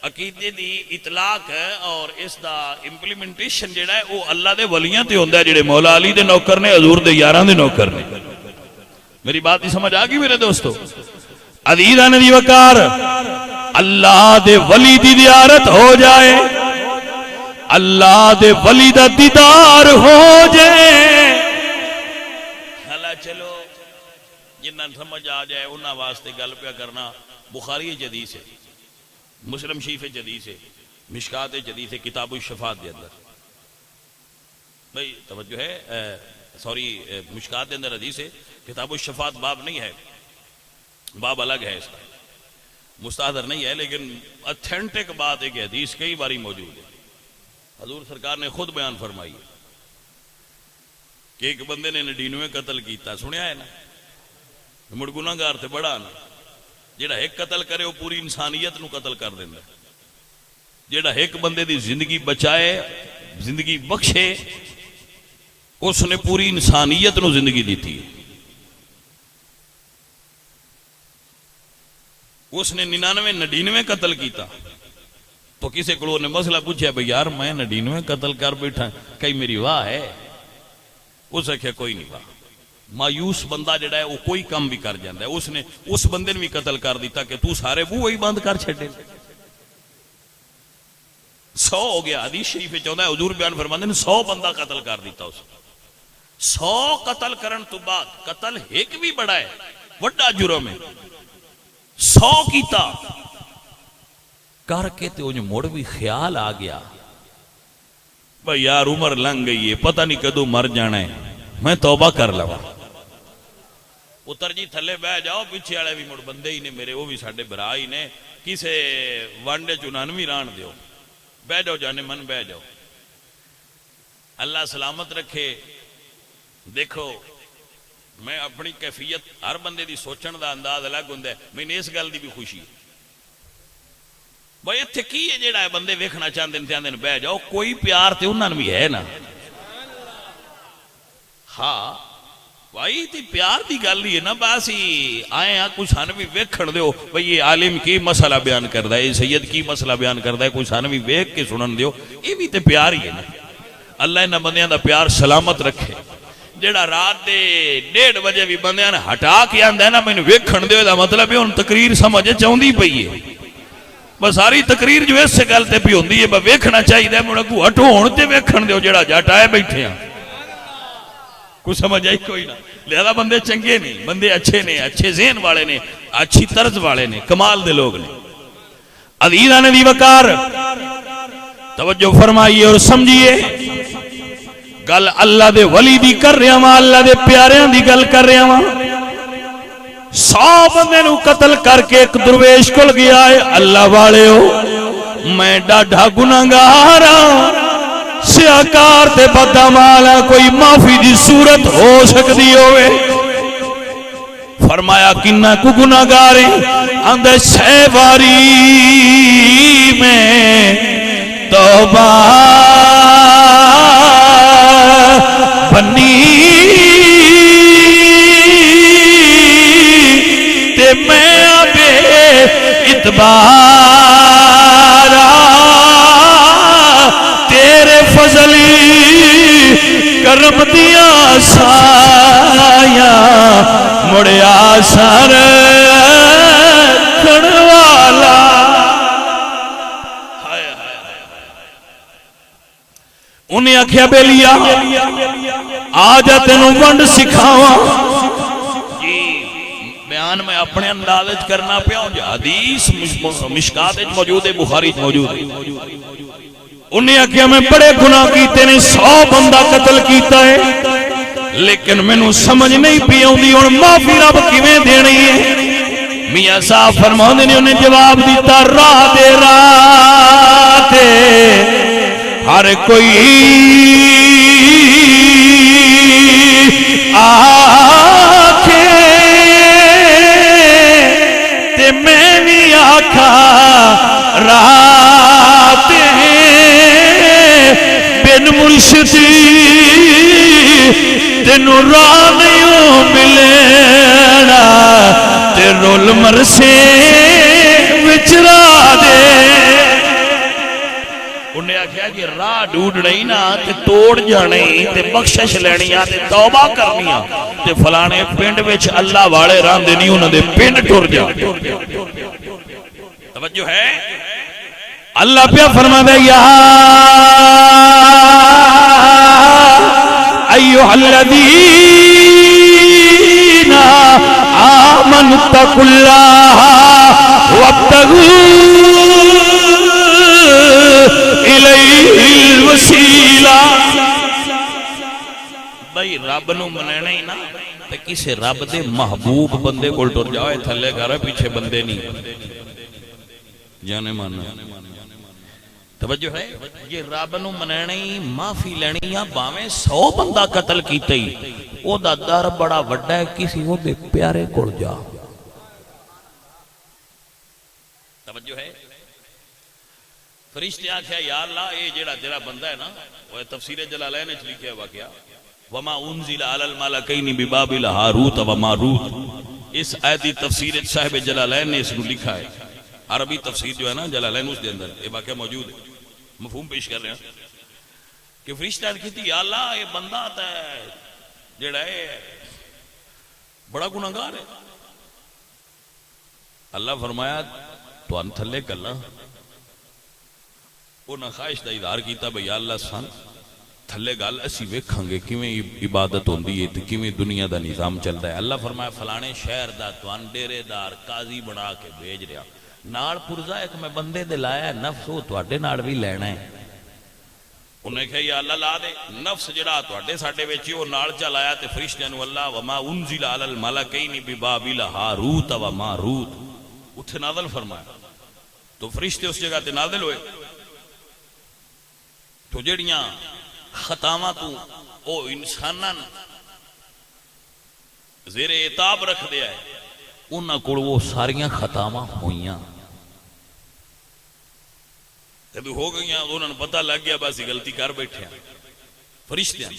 عقیدے دی اطلاق ہے اور اس دا امپلیمنٹیشن جڑا ہے وہ اللہ دے ولیاں تے ہوندا ہے، جڑے مولا علی دے نوکر نے، حضور دے یاراں دے نوکر نے۔ میری بات ہی سمجھ آ گئی میرے دوستو؟ عزیزان دی وقار اللہ دے ولی دی زیارت ہو جائے، اللہ دے ولی دا دیدار ہو جائے، چلو جنہاں سمجھ آ جائے انہاں واسطے گل پیا کرنا۔ بخاری جدید سے، مسلم شریف جدید سے، مشکات جدید سے، کتاب الشفاعت دے اندر بھئی توجہ ہے، سوری مشکات کے اندر حدیث ہے، کتاب الشفاعت باب نہیں ہے، باب الگ ہے اس کا، مستحضر نہیں ہے، لیکن اتھینٹک بات ہے کہ حدیث کئی باری موجود ہے۔ حضور سرکار نے خود بیان فرمائی ہے کہ ایک بندے نے 99 قتل کیتا، سنیا ہے نا، مڑ گناہگار تے بڑا نا، جیڑا ایک قتل کرے وہ پوری انسانیت نو قتل کر دیندا، جیڑا ایک بندے دی زندگی بچائے، زندگی بخشے، اس نے پوری انسانیت نو زندگی دیتی ہے۔ اس نے 99 قتل کیتا تو کسی کو نے مسئلہ پوچھا بھئی یار میں 99 قتل کر بیٹھا، کئی میری واہ ہے؟ اس نے کہا کوئی نہیں واہ۔ مایوس بندہ جڑا ہے وہ کوئی کام بھی کر جاندہ ہے، اس نے اس بندے نے بھی قتل کر دیتا کہ تو سارے بوئے ہی بند کر چھڑے، 100 ہو گیا۔ حدیث شریف چاہتا ہے حضور بیان فرماندے نے 100 بندہ قتل کر دیتا اس نے۔ 100 قتل کرن تو بعد قتل ایک بھی بڑا ہے، وڈا جرم ہے، 100 کیتا کر کے تے انہیں موڑ بھی خیال آ گیا بھئی یار عمر لنگ گئی ہے، پتہ نہیں کدوں مر جانا ہے، میں توبہ کر لوا۔ اتر جی تھلے بہ جاؤ، پیچھے والے بھی مڑ بندے ہی نے میرے، وہ بھی ساڈے برا ہی نے، کسے وانڈے چنانوی ران دیو، بہ جاؤ جانے من بہ جاؤ، اللہ سلامت رکھے۔ دیکھو میں اپنی کیفیت ہر بندے دی سوچن دا انداز الگ ہوندا ہے، میں نے اس گل دی بھی خوشی ہے بھائی اتھے کی ہے جیڑا ہے بندے ویکھنا چاہندے تے آندے بہ جاؤ، کوئی پیار تے انہاں نوں بھی ہے نا، ہاں بھائی تے پیار دی گل ہی ہے نا، بس ہی آئے ہاں کچھ سان بھی ویکھن دیو بھئی یہ عالم کی مسئلہ بیان کردا ہے، یہ سید کی مسئلہ بیان کردا ہے، کچھ سان بھی ویکھ کے سنن دیو، یہ بھی تے پیار ہی ہے نا۔ اللہ انہاں بندیاں دا پیار سلامت رکھے۔ جیڑا رات دے 1:30 بجے بھی بندیاں نے ہٹا کے آندا ہے نا مینوں ویکھن دیو، دا مطلب ہے ہن تقریر سمجھ چاہندی پئی ہے، بس ساری تقریر جو اس سے گل تے پی ہوندی ہے، بس ویکھنا چاہیے، مڑ کو ہٹو ہن تے ویکھن دیو، جیڑا جٹ آئے بیٹھے ہیں کچھ سمجھ آئی کوئی نہ۔ لہذا بندے چنگے نہیں، بندے اچھے نے، اچھے ذہن والے نے، اچھی طرز والے نے، کمال دے لوگ نے۔ عزیزاں نے دی وقار توجہ فرمائیے اور سمجھیے، گل اللہ دے ولی دی کر رہا ہاں، اللہ دے پیاریاں دی گل کر رہا ہاں۔ 100 بندے نو قتل کر کے ایک درویش کل گیا ہے، اللہ والے ہو میں ڈاڈھا گناہگار ہاں، سیاکار تے بدعمال ہاں، کوئی معافی دی صورت ہو سکتی ہوئے؟ فرمایا کنہ کو گناہگار ہیں؟ اندر 6 باری میں توبہ بنی تے میں ابے اتبارا تیرے فضلی کرم دیا سایا مڑیا سر کھڑوالا۔ انہیں آکھیا بے لیا آجا تینوں ونڈ سکھاواں۔ جی بیان میں اپنے اندازج کرنا پیا ہوں، حدیث مشکات موجود ہے، بخاری موجود ہے۔ انہیں آکھیا میں بڑے گناہ کیتے نے، 100 بندہ قتل کیتا ہے، لیکن میں نو سمجھ نہیں پی آؤندی ہن معافی رب کیویں دینی ہے؟ میاں صاحب فرماندے نے، انہیں جواب دیتا راہ دے راہ تے ہر کوئی آکھے تے میں بھی آکھا رات بن مرشدی تینوں راہ نہیں ملنا تے رول مرسے وچرا دے۔ انہیں آکھیا جی راہ ڈھونڈنی نا تے توڑ جانی تے بخشش لینی تے توبہ کرنی تے فلانے پنڈ وچ اللہ والے راندے نہیں انہاں دے پنڈ ٹر جا۔ توجہ ہے؟ اللہ پیا فرماتا ہے یا ایھا الذین آمنوا اتقوا اللہ وابتغوا الیہ الوسیلہ۔ بھائی رب نو مننا ہی نا تے کسے رب دے محبوب بندے کول ٹر جاؤ، تھلے کر پیچھے بندے نہیں جانے مانا توجہ ہے۔ یہ رب نو مننا ہی معافی لینی یا باویں 100 بندہ قتل کیتے ہی او دا در بڑا وڈا ہے، کسی او دے پیارے کول جا۔ توجہ ہے۔ فرشتے آکھیا یا اللہ اے جیڑا تیرا بندہ ہے نا، وہ تفسیر جلالین وچ لکھیا واقعہ وما انزل علی الملکین ببابل ہاروت و ماروت، اس آیت دی تفسیر صاحب جلالین نے اس نو لکھا ہے، عربی تفسیر جو ہے نا جلالین اس دے اندر یہ واقعہ موجود ہے، مفہوم پیش کر رہے ہیں کہ فرشتے کہتی یا اللہ یہ بندہ آتا ہے جیڑا ہے بڑا گناہگار ہے۔ اللہ فرمایا تو ان تھلے کلا انہاں خواہش دا اظہار کیتا بھئی یا اللہ سن تھلے گل اسی ویکھاں گے کیویں عبادت ہوندی ہے تے کیویں دنیا دا نظام چلدا ہے۔ اللہ فرمایا فلانے شہر دا توان ڈیرے دار قاضی بنا کے بھیج رہا، نال پرزا ایک میں بندے دے لایا نفس وہ تواڈے نال بھی لینا ہے۔ انہیں کہا یا اللہ لا دے نفس جڑا تواڈے ساڈے وچ او نال چلایا تے فرشتیاں نو اللہ وما انزل علی الملکین ببابل ہاروت و ماروت اتھے نازل فرمایا، تو فرشتے اس جگہ تے نازل ہوئے۔ تو جڑیاں خطاواں تو او انساناں زیر عتاب رکھ دیا ہے انہاں کول وہ ساریاں خطاواں ہوئیاں جب ہو گئیاں انہوں نے پتہ لگ گیا بس غلطی کر بیٹھے ہیں فرشتے ہیں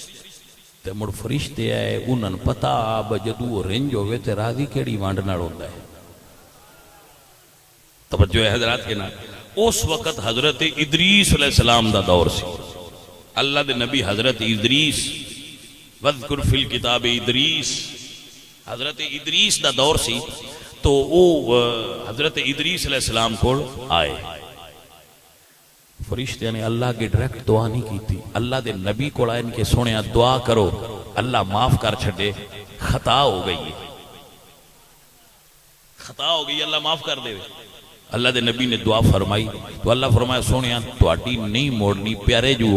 تے مڑ فرشتے آئے انہوں نے پتہ اب جدو رنج ہوئے تے راضی کیڑی وانڈ نال ہوندا ہے۔ توجہ ہے حضرات کے نام اس وقت حضرت ادریس علیہ السلام دا دور سی، اللہ دے نبی حضرت ادریس وذکر فی الکتاب ادریس، حضرت ادریس دا دور سی تو وہ حضرت ادریس علیہ السلام کو آئے، فرشتے نے اللہ کی ڈائریکٹ دعا نہیں کی تھی، اللہ دے نبی کو آئے ان کے سونے دعا کرو اللہ معاف کر چھڑے، خطا ہو گئی خطا ہو گئی اللہ معاف کر دے۔ اللہ دے نبی نے دعا فرمائی تو اللہ فرمایا سونیا تواڈی نہیں موڑنی پیارے جو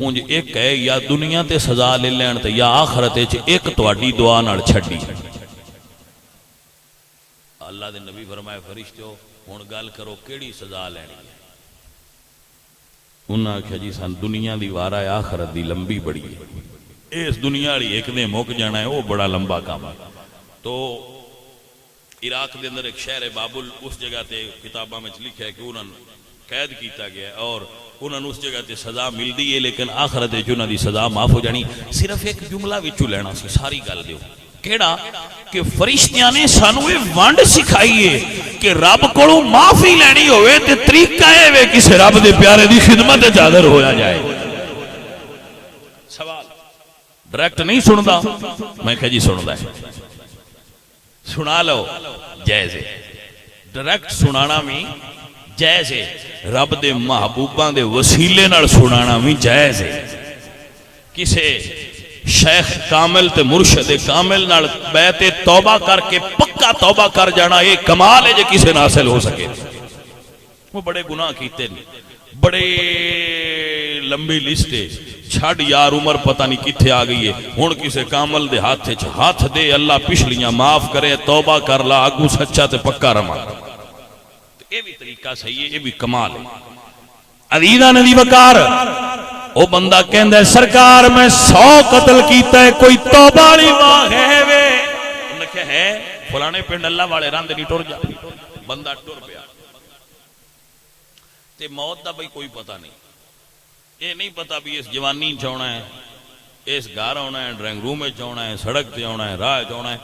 اونج ایک ہے یا دنیا تے سزا لے لین تے یا آخرت وچ ایک تواڈی دعا نال چھڈی۔ اللہ دے نبی فرمایا فرشتو ہن گل کرو کیڑی سزا لینی ہے؟ انہاں آکھیا جی سن دنیا دی وارا ہے آخرت دی لمبی بڑی ہے، اس دنیا والی ایک دے مک جانا ہے وہ بڑا لمبا کام ہے۔ تو عراق دے اندر ایک شہر ہے بابل، اس جگہ تے کتاباں میں لکھا ہے کہ انہوں نے قید کیتا گیا اور انہوں نے اس جگہ تے سزا مل دی ہے لیکن آخرت جو انہوں دی سزا معاف ہو جانی۔ صرف ایک جملہ وچوں لینا سی ساری گل دیو کیڑا کہ فرشتیاں نے سانو یہ وانڈ سکھائی ہے کہ رب کولوں معافی لینی ہوئے تے طریقہ اے وے کسے رب دے پیارے دی خدمت وچ حاضر ہویا جائے۔ سوال ڈائریکٹ نہیں سندا، میں کہا جی سندا ہے سنا لو جائز ہے، ڈائریکٹ سنانا بھی جائز ہے، رب دے محبوباں دے وسیلے نال سنانا بھی جائز ہے۔ کسے شیخ کامل تے مرشد کامل نال بیعت توبہ کر کے پکا توبہ کر جانا یہ کمال ہے جو کسے نہ حاصل ہو سکے۔ وہ بڑے گناہ کیتے نہیں، بڑے لمبی لسٹ ہے، چھڑ یار عمر پتہ نہیں کتھے آ گئی ہے، ہن کسے کامل دے ہاتھ دے اللہ پچھلیاں معاف کرے توبہ کر لا اگوں سچا تے پکا رما، یہ بھی طریقہ صحیح ہے، یہ بھی کمال ہے۔ عزیزاں ندی وقار او بندہ کہندا ہے سرکار میں 100 قتل کیتا ہے کوئی توبہ نہیں واہ ہے وے، انہاں کہا ہے فلانے پنڈ اللہ والے راندے نہیں ٹر جا، بندہ ٹر پیا تے موت دا بھئی کوئی پتہ نہیں، یہ نہیں پتا بھی اس جوانی چاہنا ہے، اس گھر آنا ہے، ڈرائنگ روم میں چاہنا ہے، سڑک تے آنا ہے، راہ چاہنا ہے،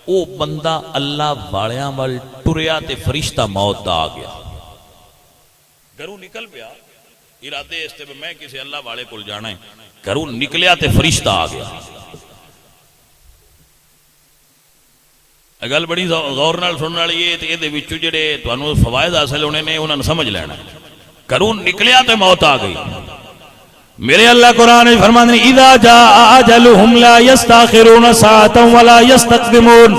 او بندہ اللہ والیاں وال ٹریا تے فرشتہ موت دا آ گیا، گھروں نکل پیا ارادے اس تے میں کسی اللہ والے کول جانا ہے، گھروں نکلیا تے فرشتہ آ گیا۔ گل بڑی غور نال سنن والی ہے تے دے وچوں جڑے تانوں فوائد حاصل ہونے نے انہاں نے سمجھ لینا، گھروں نکلیا تے موت آ گئی۔ میرے اللہ قرآن فرماتے ہیں اذا جاء اجلهم لا يستاخرون ساعة ولا يستقدمون،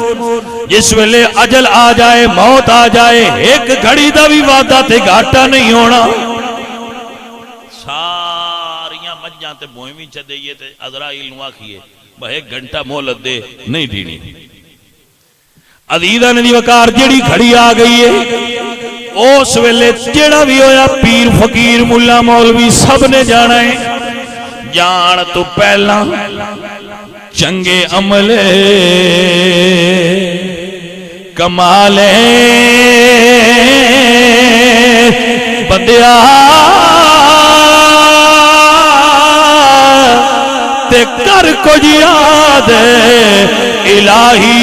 جس ویلے اجل آ جائے موت آ جائے ایک گھڑی دا بھی وعدہ تے گھاٹا نہیں ہونا۔ ساریاں مجھاں تے بوئیں بھی چھ دئیے تے عزرائیل نو آکھیے بھائی 1 گھنٹہ مہلت دے نہیں دینی عزیزاں دی وقار جیڑی کھڑی آ گئی ہے اس ویلے جیڑا بھی ہویا پیر فقیر ملا مولوی سب نے جانا ہے جان تو پہلا چنگے عمل کمالے بندیا تے کر کچھ یاد الہی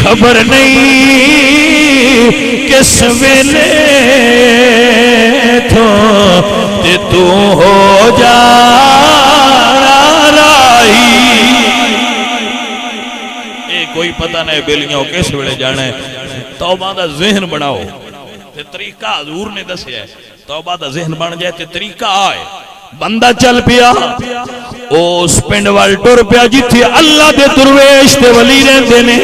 خبر نہیں کس ویلے تو ہو جا راہی اے کوئی پتہ نہیں بیلیاں کس ویلے جانا ہے توبہ دا ذہن بناؤ تے طریقہ حضور نے دسیا ہے توبہ دا ذہن بن جائے تے طریقہ آئے بندہ چل پیا اس پنڈ وال ٹر پیا جتھے اللہ دے درویش تے ولی رہندے نے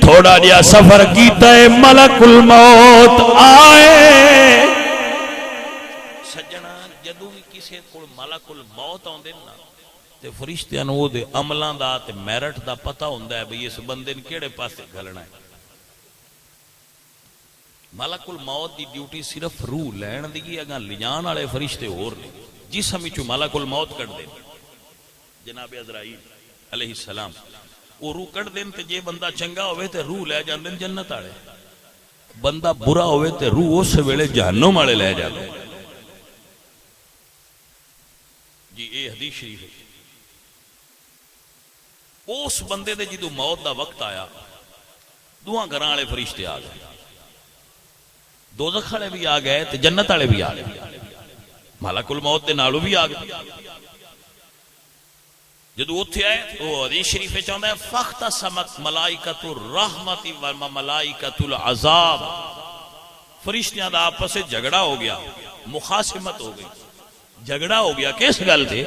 تھوڑا جہا سفر کیتا ہے ملک الموت آئے سجنا جدوں بھی کسی کول ملک الموت آوندے نا تے فرشتیاں نوں دے عملاں دا تے میرٹ دا پتہ ہوندا ہے بھئی اس بندے نے کیڑے پاسے گھلنا ہے ملک الموت دی ڈیوٹی صرف روح لین دی اگاں لیجان والے فرشتے ہور نے جسم وچوں ملک الموت کڈ دے جناب عزرائیل علیہ السلام وہ روح کٹ دین تے جے بندہ چنگا ہوئے تے روح لے جاندے جنت والے بندہ برا ہوئے تے روح اس ویلے جہنم والے لے جاندے جی اے حدیث شریف ہے اس بندے دے جدوں موت دا وقت آیا دوہاں گھراں والے فرشتے آ گئے دوزخ والے بھی آ گئے تے جنت والے بھی آ گئے ملک الموت دے نالوں بھی آ گئے جدو اتھے آئے تو حدیث شریف چاہتا ہے فاختصمت ملائکۃ الرحمت و ملائکۃ العذاب فرشتیاں دا آپس سے جھگڑا ہو گیا مخاصمت ہو گئی جھگڑا ہو گیا کس گل تے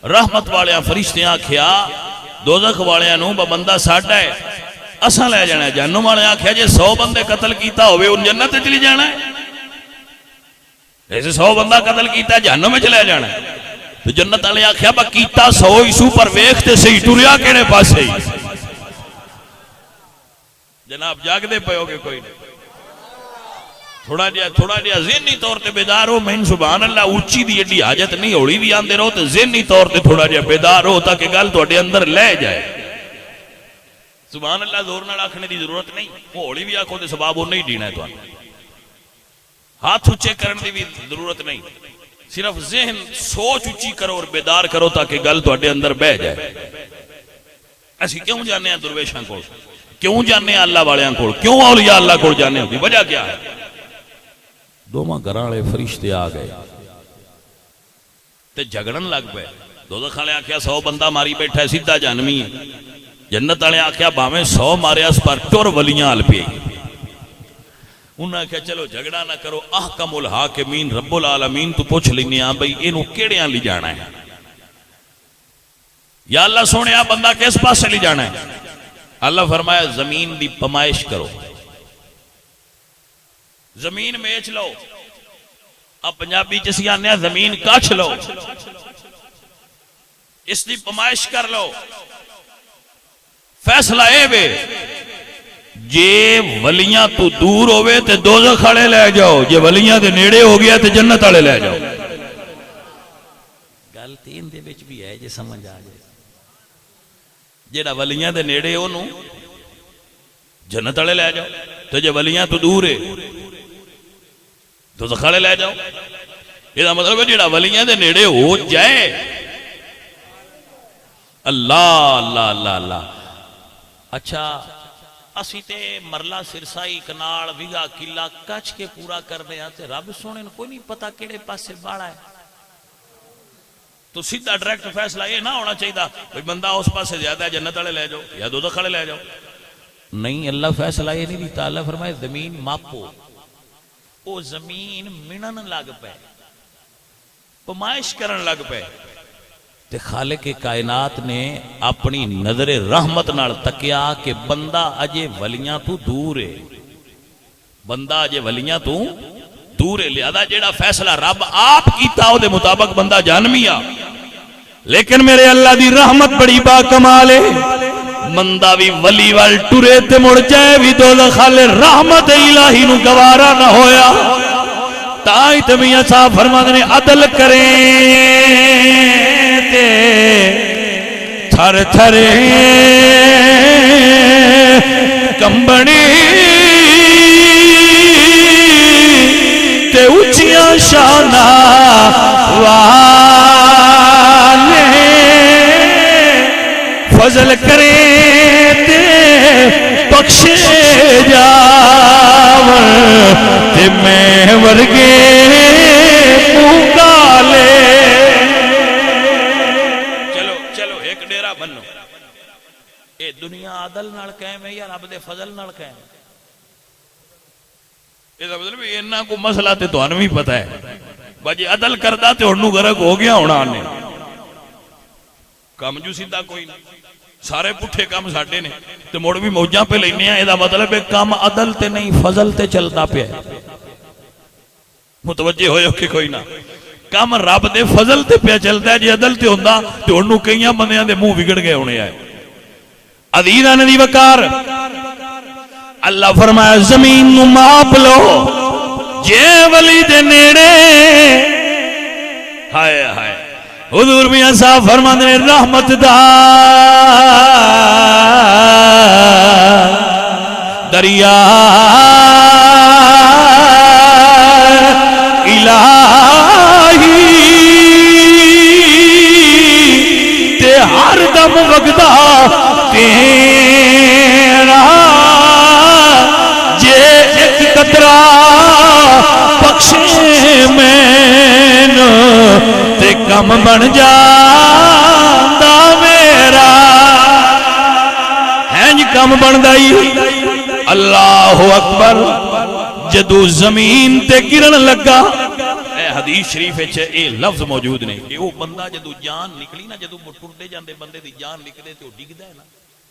رحمت والیاں فرشتیاں کھیا دوزخ والیاں نوں بندہ ساڈا ہے اساں لے جانا ہے جہنم والے آکھیا جے 100 بندے قتل کیتا ہوئے ان جنت تے چلی جانا ہے ایسے 100 بندہ قتل کیتا ہے جہنم وچ لے جانا ہے تو جنت والے آکھیا با کیتا 100 ایسو پر ویکھتے صحیح ٹریا کیڑے پاسے ہی جناب جاگدے پئے گے کوئی نہیں تھوڑا جہا ذہنی طور تے بیدار ہو میں سبحان اللہ اونچی دی ایڈی حاجت نہیں ہولی بھی آندے رہو تے ذہنی طور تے تھوڑا جہا بیدار ہو تاکہ گل تواڈے اندر لے جائے سبحان اللہ زور نال آکھنے دی ضرورت نہیں ہولی بھی آکھو تے ثواب وہ نہیں دینا ہے تواڈے ہاتھ اونچے کرن دی بھی ضرورت نہیں صرف ذہن سوچ اونچی کرو اور بیدار کرو تاکہ گل تواڈے اندر بہ جائے اسی کیوں جانے ہیں درویشاں کول کیوں جانے ہیں اللہ والیاں کول کیوں اولیاء اللہ کول جانے ہوندی وجہ کیا ہے دوواں گھراں والے فرشتے آ گئے تے جھگڑن لگ پئے دوزخ والے آکھیا 100 بندہ ماری بیٹھا ہے سیدھا جہنمی ہے جنت والے آکھیا باویں 100 ماریا اس پر ٹر ولیاں ال پئی انہوں نے کہا چلو جھگڑا نہ کرو احکم الحاکمین رب العالمین تو پوچھ لینے ہاں بھئی انہوں کیڑیاں لی جانا ہے یا اللہ سونے آپ بندہ کس پاس سے لی جانا ہے اللہ فرمایا زمین دی پمائش کرو زمین میچ لو اب پنجابی جسی آنے ہیں زمین کاچھ لو اس دی پمائش کر لو فیصلہ اے بے جے ولیاں تو دور ہوئے تے دوزخ والے لے جاؤ جے ولیاں دے نیڑے ہو گیا تے جنت والے لے جاؤ گل تین دے وچ بھی ہے جے سمجھ آ جائے جیڑا ولیاں دے نیڑے اونوں جنت والے لے جاؤ تے جے ولیاں تو دور ہے دوزخ والے لے جاؤ یہ مطلب ہے جیڑا ولیاں دے نیڑے ہو جائے اللہ اللہ اللہ اللہ اچھا اسی تے مرلہ سرسائی کناڑ ویگا کلا کچھ کے پورا کر دے آتے رب سونے کوئی نہیں پتا کیڑے پاس سے باڑا ہے تو سیدھا ڈائریکٹ فیصلہ یہ نہ ہونا چاہیے بھئی بندہ اس پاس سے زیادہ ہے جنت والے لے جاؤ یا دوزخ والے لے جاؤ نہیں اللہ فیصلہ یہ نہیں دیتا اللہ فرمائے زمین ماپو او زمین منن لگ پے پمائش کرن لگ پے تے خالق کائنات نے اپنی نظر رحمت نال تکیا کہ بندہ اجے ولیاں تو دور ہے بندہ اجے ولیاں تو دور ہے، لہذا جیڑا فیصلہ رب آپ کیتا او دے مطابق بندہ جہنمی آ. لیکن میرے اللہ دی رحمت بڑی با کمال ہے، بندہ بھی ولی وال ٹرے تے مڑ جائے بھی دوزخ والے رحمت الہی نو گوارا نہ ہویا. تائی تے میاں صاحب فرماتے نے عدل کریں تے تھر تھرے کمبنی تے اونچیاں شانہ والے فضل کریں تے بخشے جاون تے میں ورگے مکالے. چلو چلو ایک ڈیرا بنو، اے دنیا عدل نال قائم ہے یا رب دے فضل نال قائم ہے؟ یہ مطلب انہاں کو مسئلہ تے تانوں بھی پتہ ہے، باجی عدل کردا تے ہن نو غرق ہو گیا ہونا نے کم جو سیدھا کوئی نہیں، سارے پٹھے کام ساڈے نے تے مڑ بھی موجاں پہ لینے ہیں. یہ مطلب ہے کام عدل تے نہیں فضل تے چلتا پیا ہے. متوجہ ہوئے کہ کوئی نہ کام رب دے فضل تے پیا چلتا ہے. جی عدل تے ہوندا تے ہن نو کئیاں بندیاں دے منہ بگڑ گئے ہونے آئے. عزیزاں دی وقار اللہ فرمایا زمین نو ماپ لو جے ولی دے نیڑے. ہائے ہائے حضور میاں صاحب فرماتے ہیں رحمت دا دریا الہی تے ہر دم وگدا تیرا جے ایک قطرہ بخشے مینوں تے کم بن جاندا میرا. ہنج کم بن دائی. اللہ اکبر. جدو زمین تے گرن لگا، اے حدیث شریف وچ اے لفظ موجود نے کہ وہ بندہ جدو جان نکلی نا، جدو ٹردے جاندے بندے دی جان نکلے تے وہ ڈگدا ہے نا،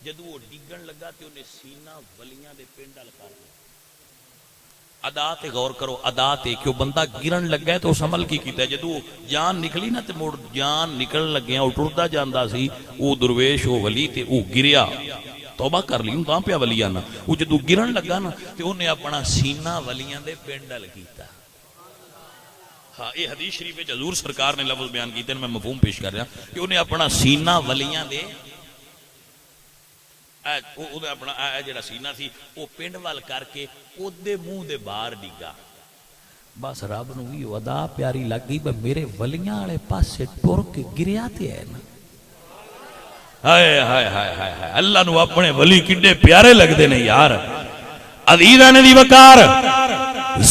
جدو وہ ڈگن لگا تے انہیں سینہ ولیاں دے پنڈ ال کر دیا. ادا تے غور کرو، ادا تے کیوں بندہ گرن لگا ہے تو اس عمل کی کیتا ہے. جدو جان نکلی نا تے مڑ جان نکل لگیا، وہ ٹردا جاندا سی، وہ درویش وہ ولی تے وہ گریا، توبہ کر لی تاں پیا ولی آنا. وہ جدو گرن لگا نا تے انہیں اپنا سینہ ولیاں دے پنڈ ال کیتا. ہاں یہ حدیث شریف وچ حضور سرکار نے لفظ بیان کیتے ہیں، میں مفہوم پیش کر رہا کہ انہیں اپنا سینہ ولیاں دے اپنا جڑا سینہ سی وہ پنڈ وال کر کے اودے منہ دے باہر ڈگا. بس رب نو بھی ادا پیاری لگ گئی، میرے ولیاں والے پاسے ٹر کے گریا تے ہے نا. ہائے ہائے ہائے ہائے اللہ نو اپنے ولی کڈے پیارے لگدے نے یار. عزیزاں دی وقار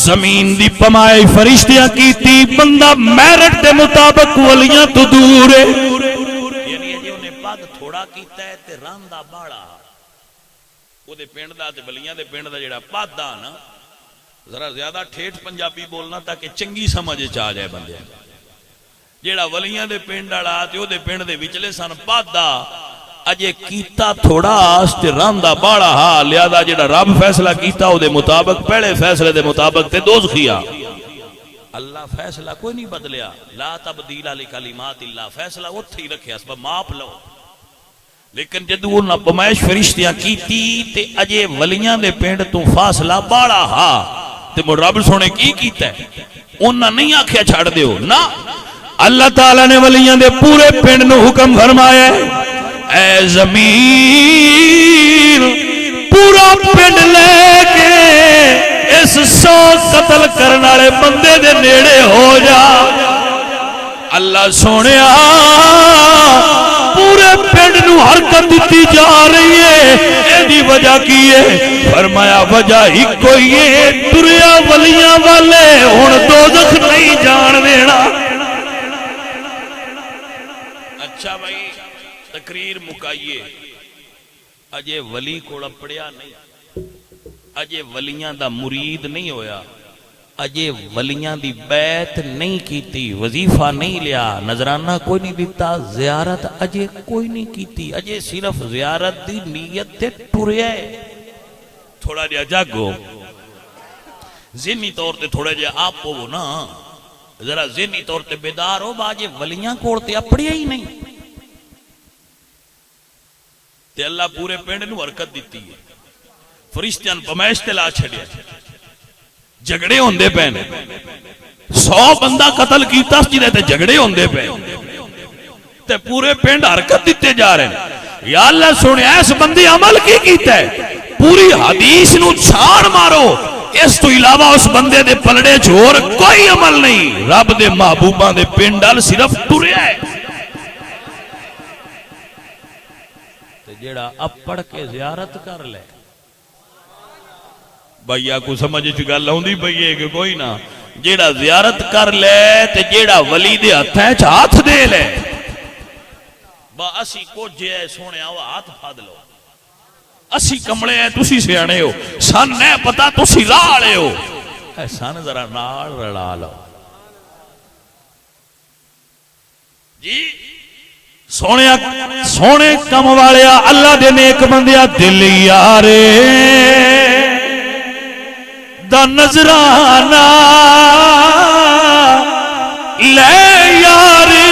زمین دی پمائی فرشتیاں کیتی، بندہ میرٹ دے مطابق ولیاں تو دور ہے. یعنی جی انہیں پگ تھوڑا کیتا ہے تے راندا باڑا او دے پنڈ دا تے ولیاں دے پنڈ دا جڑا پادا نا، ذرا زیادہ ٹھیٹھ پنجابی بولنا تاکہ چنگی سمجھ چ جائے بندے. جیڑا ولیاں دے پنڈ والا تے او دے پنڈ دے وچلے سن پادا اجے کیتا تھوڑا تے راندا باڑا. ہا لہذا جیڑا رب فیصلہ کیتا او دے مطابق، پہلے فیصلے دے مطابق تے دوزخیا. اللہ فیصلہ کوئی نہیں بدلیا، لا تبدیل لکلمات اللہ، فیصلہ اوتھے ہی رکھیا سب ماپ لو. لیکن جدو انہاں پمائش فرشتیاں کیتی تے اجے ولیاں دے پنڈ تو فاصلہ باڑا ہا تے رب سونے کی کیتا ہے؟ انہاں نہیں آکھیا چھڑ دیو نا، اللہ تعالیٰ نے ولیاں دے پورے پنڈ نو حکم فرمایا اے زمین پورا پنڈ لے کے اس 100 قتل کرنے والے بندے دے نیڑے ہو جا. اللہ سونے پورے پنڈ نو حرکت دیتی جا رہی ہے. ایدی وجہ کی ہے؟ فرمایا وجہ ہی کوئی ہے، تریا ولیاں والے ہن دوزخ نہیں جان دینا. اچھا بھائی تقریر مکائیے. اجے ولی کوڑا پڑیا نہیں، اجے ولیاں دا مرید نہیں ہویا، اجے ولیاں دی بیعت نہیں کیتی، وظیفہ نہیں لیا، نظرانہ کوئی نہیں دیتا، زیارت اجے کوئی نہیں کیتی، اجے صرف زیارت دی نیت تے ٹریا ہے. تھوڑا جا جاگو. ذہنی طور تے تھوڑے جے آپ ہو نا ذرا ذہنی طور تے بیدار ہو باجے ولیاں کوڑ تے اپڑیا ہی نہیں تے اللہ پورے پنڈ نو حرکت دیتی ہے فرشتیاں پمائش تے لا چھڑیا جھگڑے ہوندے پے نے 100 بندہ قتل کیتا جدے تے جھگڑے ہوندے پے تے پورے پنڈ حرکت دیتے جا رہے ہیں یا اللہ سنیا اس بندے عمل کی کیتا ہے پوری حدیث نو چھاڑ مارو اس تو علاوہ اس بندے دے پلڑے چھوڑ کوئی عمل نہیں رب دے محبوباں دے پنڈال صرف ٹریا ہے تے جیڑا اپڑ کے زیارت کر لے بھائیا کو سمجھ چ گل آوندی پئی ہے کہ کوئی نہ جیڑا زیارت کر لے تے جیڑا ولی دے ہتھاں چ ہاتھ دے لے با اسی کچھ ہے سونے آوا ہاتھ پھاد لو اسی کمڑے ہیں تسی سیانے ہو سن نہیں پتا تسی رالے ہو اے سن ذرا نال رلا لو جی سونے کم والیا اللہ دے نیک بندیا دل یارے دا نظرانہ لے یاری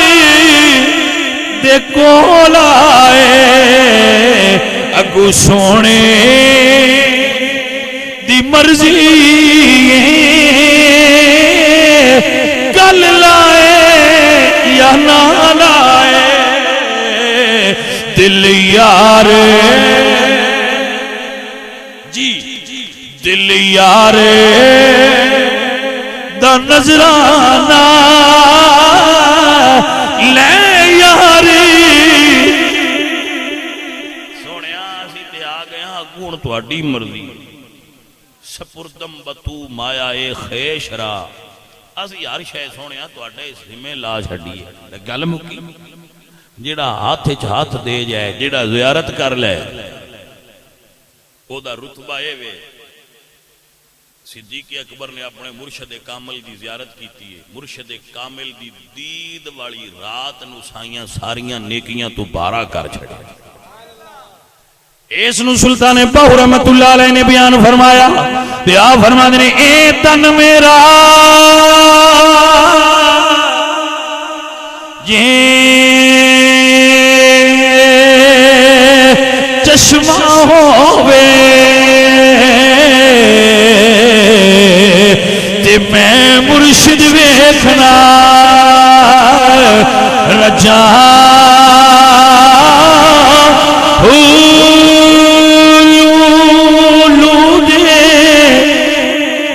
دے کول آئے اگو سونے دی مرضی گل لائے یا نہ لائے دل یار جی دل یار دا نظرانہ لے یاری تواڈی مرضی سپردم بتو مایا اے خیشرا اسی ہر شے سونیا تواڈے ذمہ لا چھڈی ہے گل مکی جیڑا ہاتھ وچ ہاتھ دے جائے جیڑا زیارت کر لے او دا رتبہ اے وے صدیق اکبر نے اپنے مرشد کامل دی زیارت کیتی ہے مرشد کامل دی دید والی رات نو سائیاں ساریاں نیکیاں تو بارہ کر چھڑے اس نو سلطان باہو رحمت اللہ علیہ نے بیان فرمایا پیا فرما دے اے تن میرا یہ چشمہ ہووے تے میں مرشد ویکھنا رجا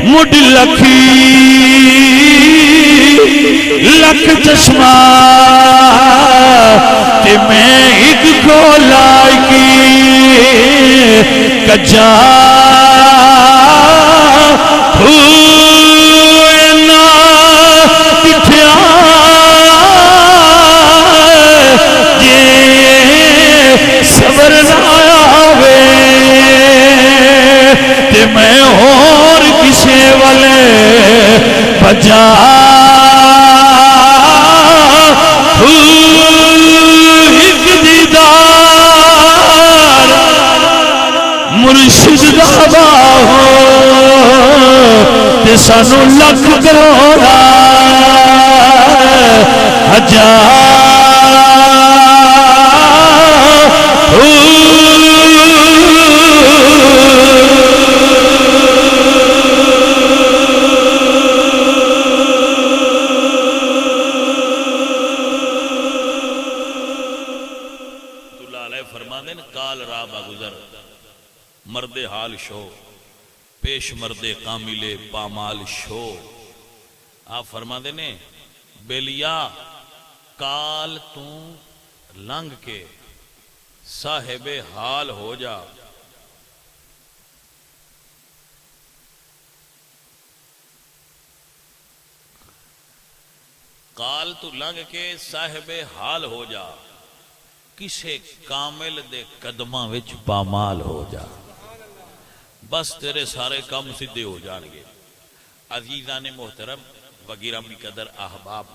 مڈ لکھی لکھ چشمہ تے میں ایک کھولا کی کجا ہوئے دکھیا یہ صبر نہ آوے تے میں اور کسے والے بجا ایک دیدار مرشد دا ہو تے سانو لکھ کروڑا ہزار مرد حال شو پیش مرد کامل پامال شو آپ فرما دینے بیلیا کال تو لنگ کے صاحب حال ہو جا کال تو لنگ کے صاحب حال ہو جا کسے کامل دے قدماں وچ پامال ہو جا بس تیرے سارے کام سدھے ہو جان گے عزیزان محترم وگیرہ بھی قدر احباب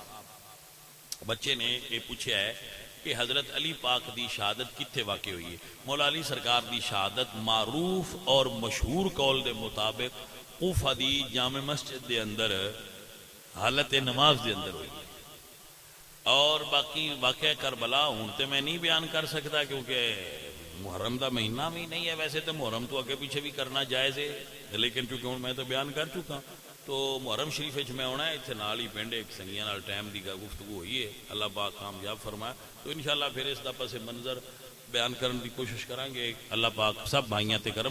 بچے نے یہ پوچھا ہے کہ حضرت علی پاک دی شہادت کتھے واقع ہوئی ہے مولا علی سرکار دی شہادت معروف اور مشہور قول دے مطابق کوفہ دی جامع مسجد دے اندر حالت نماز دے اندر ہوئی ہے۔ اور باقی واقعہ کربلا ہوں تے میں نہیں بیان کر سکتا کیونکہ محرم دا مہینہ بھی نہیں ہے، ویسے تو محرم تو اگے پیچھے بھی کرنا جائز ہے، لیکن چونکہ ہوں میں تو بیان کر چکا تو محرم شریف وچ میں ہونا ہے، اتنے نال ہی پنڈ ایک سنگیاں نال ٹائم دی گفتگو ہوئی ہے، اللہ پاک کامیاب فرمائے، تو انشاءاللہ پھر اس دا پس منظر بیان کرنے دی کوشش کریں گے۔ اللہ پاک سب بھائیاں تے کرم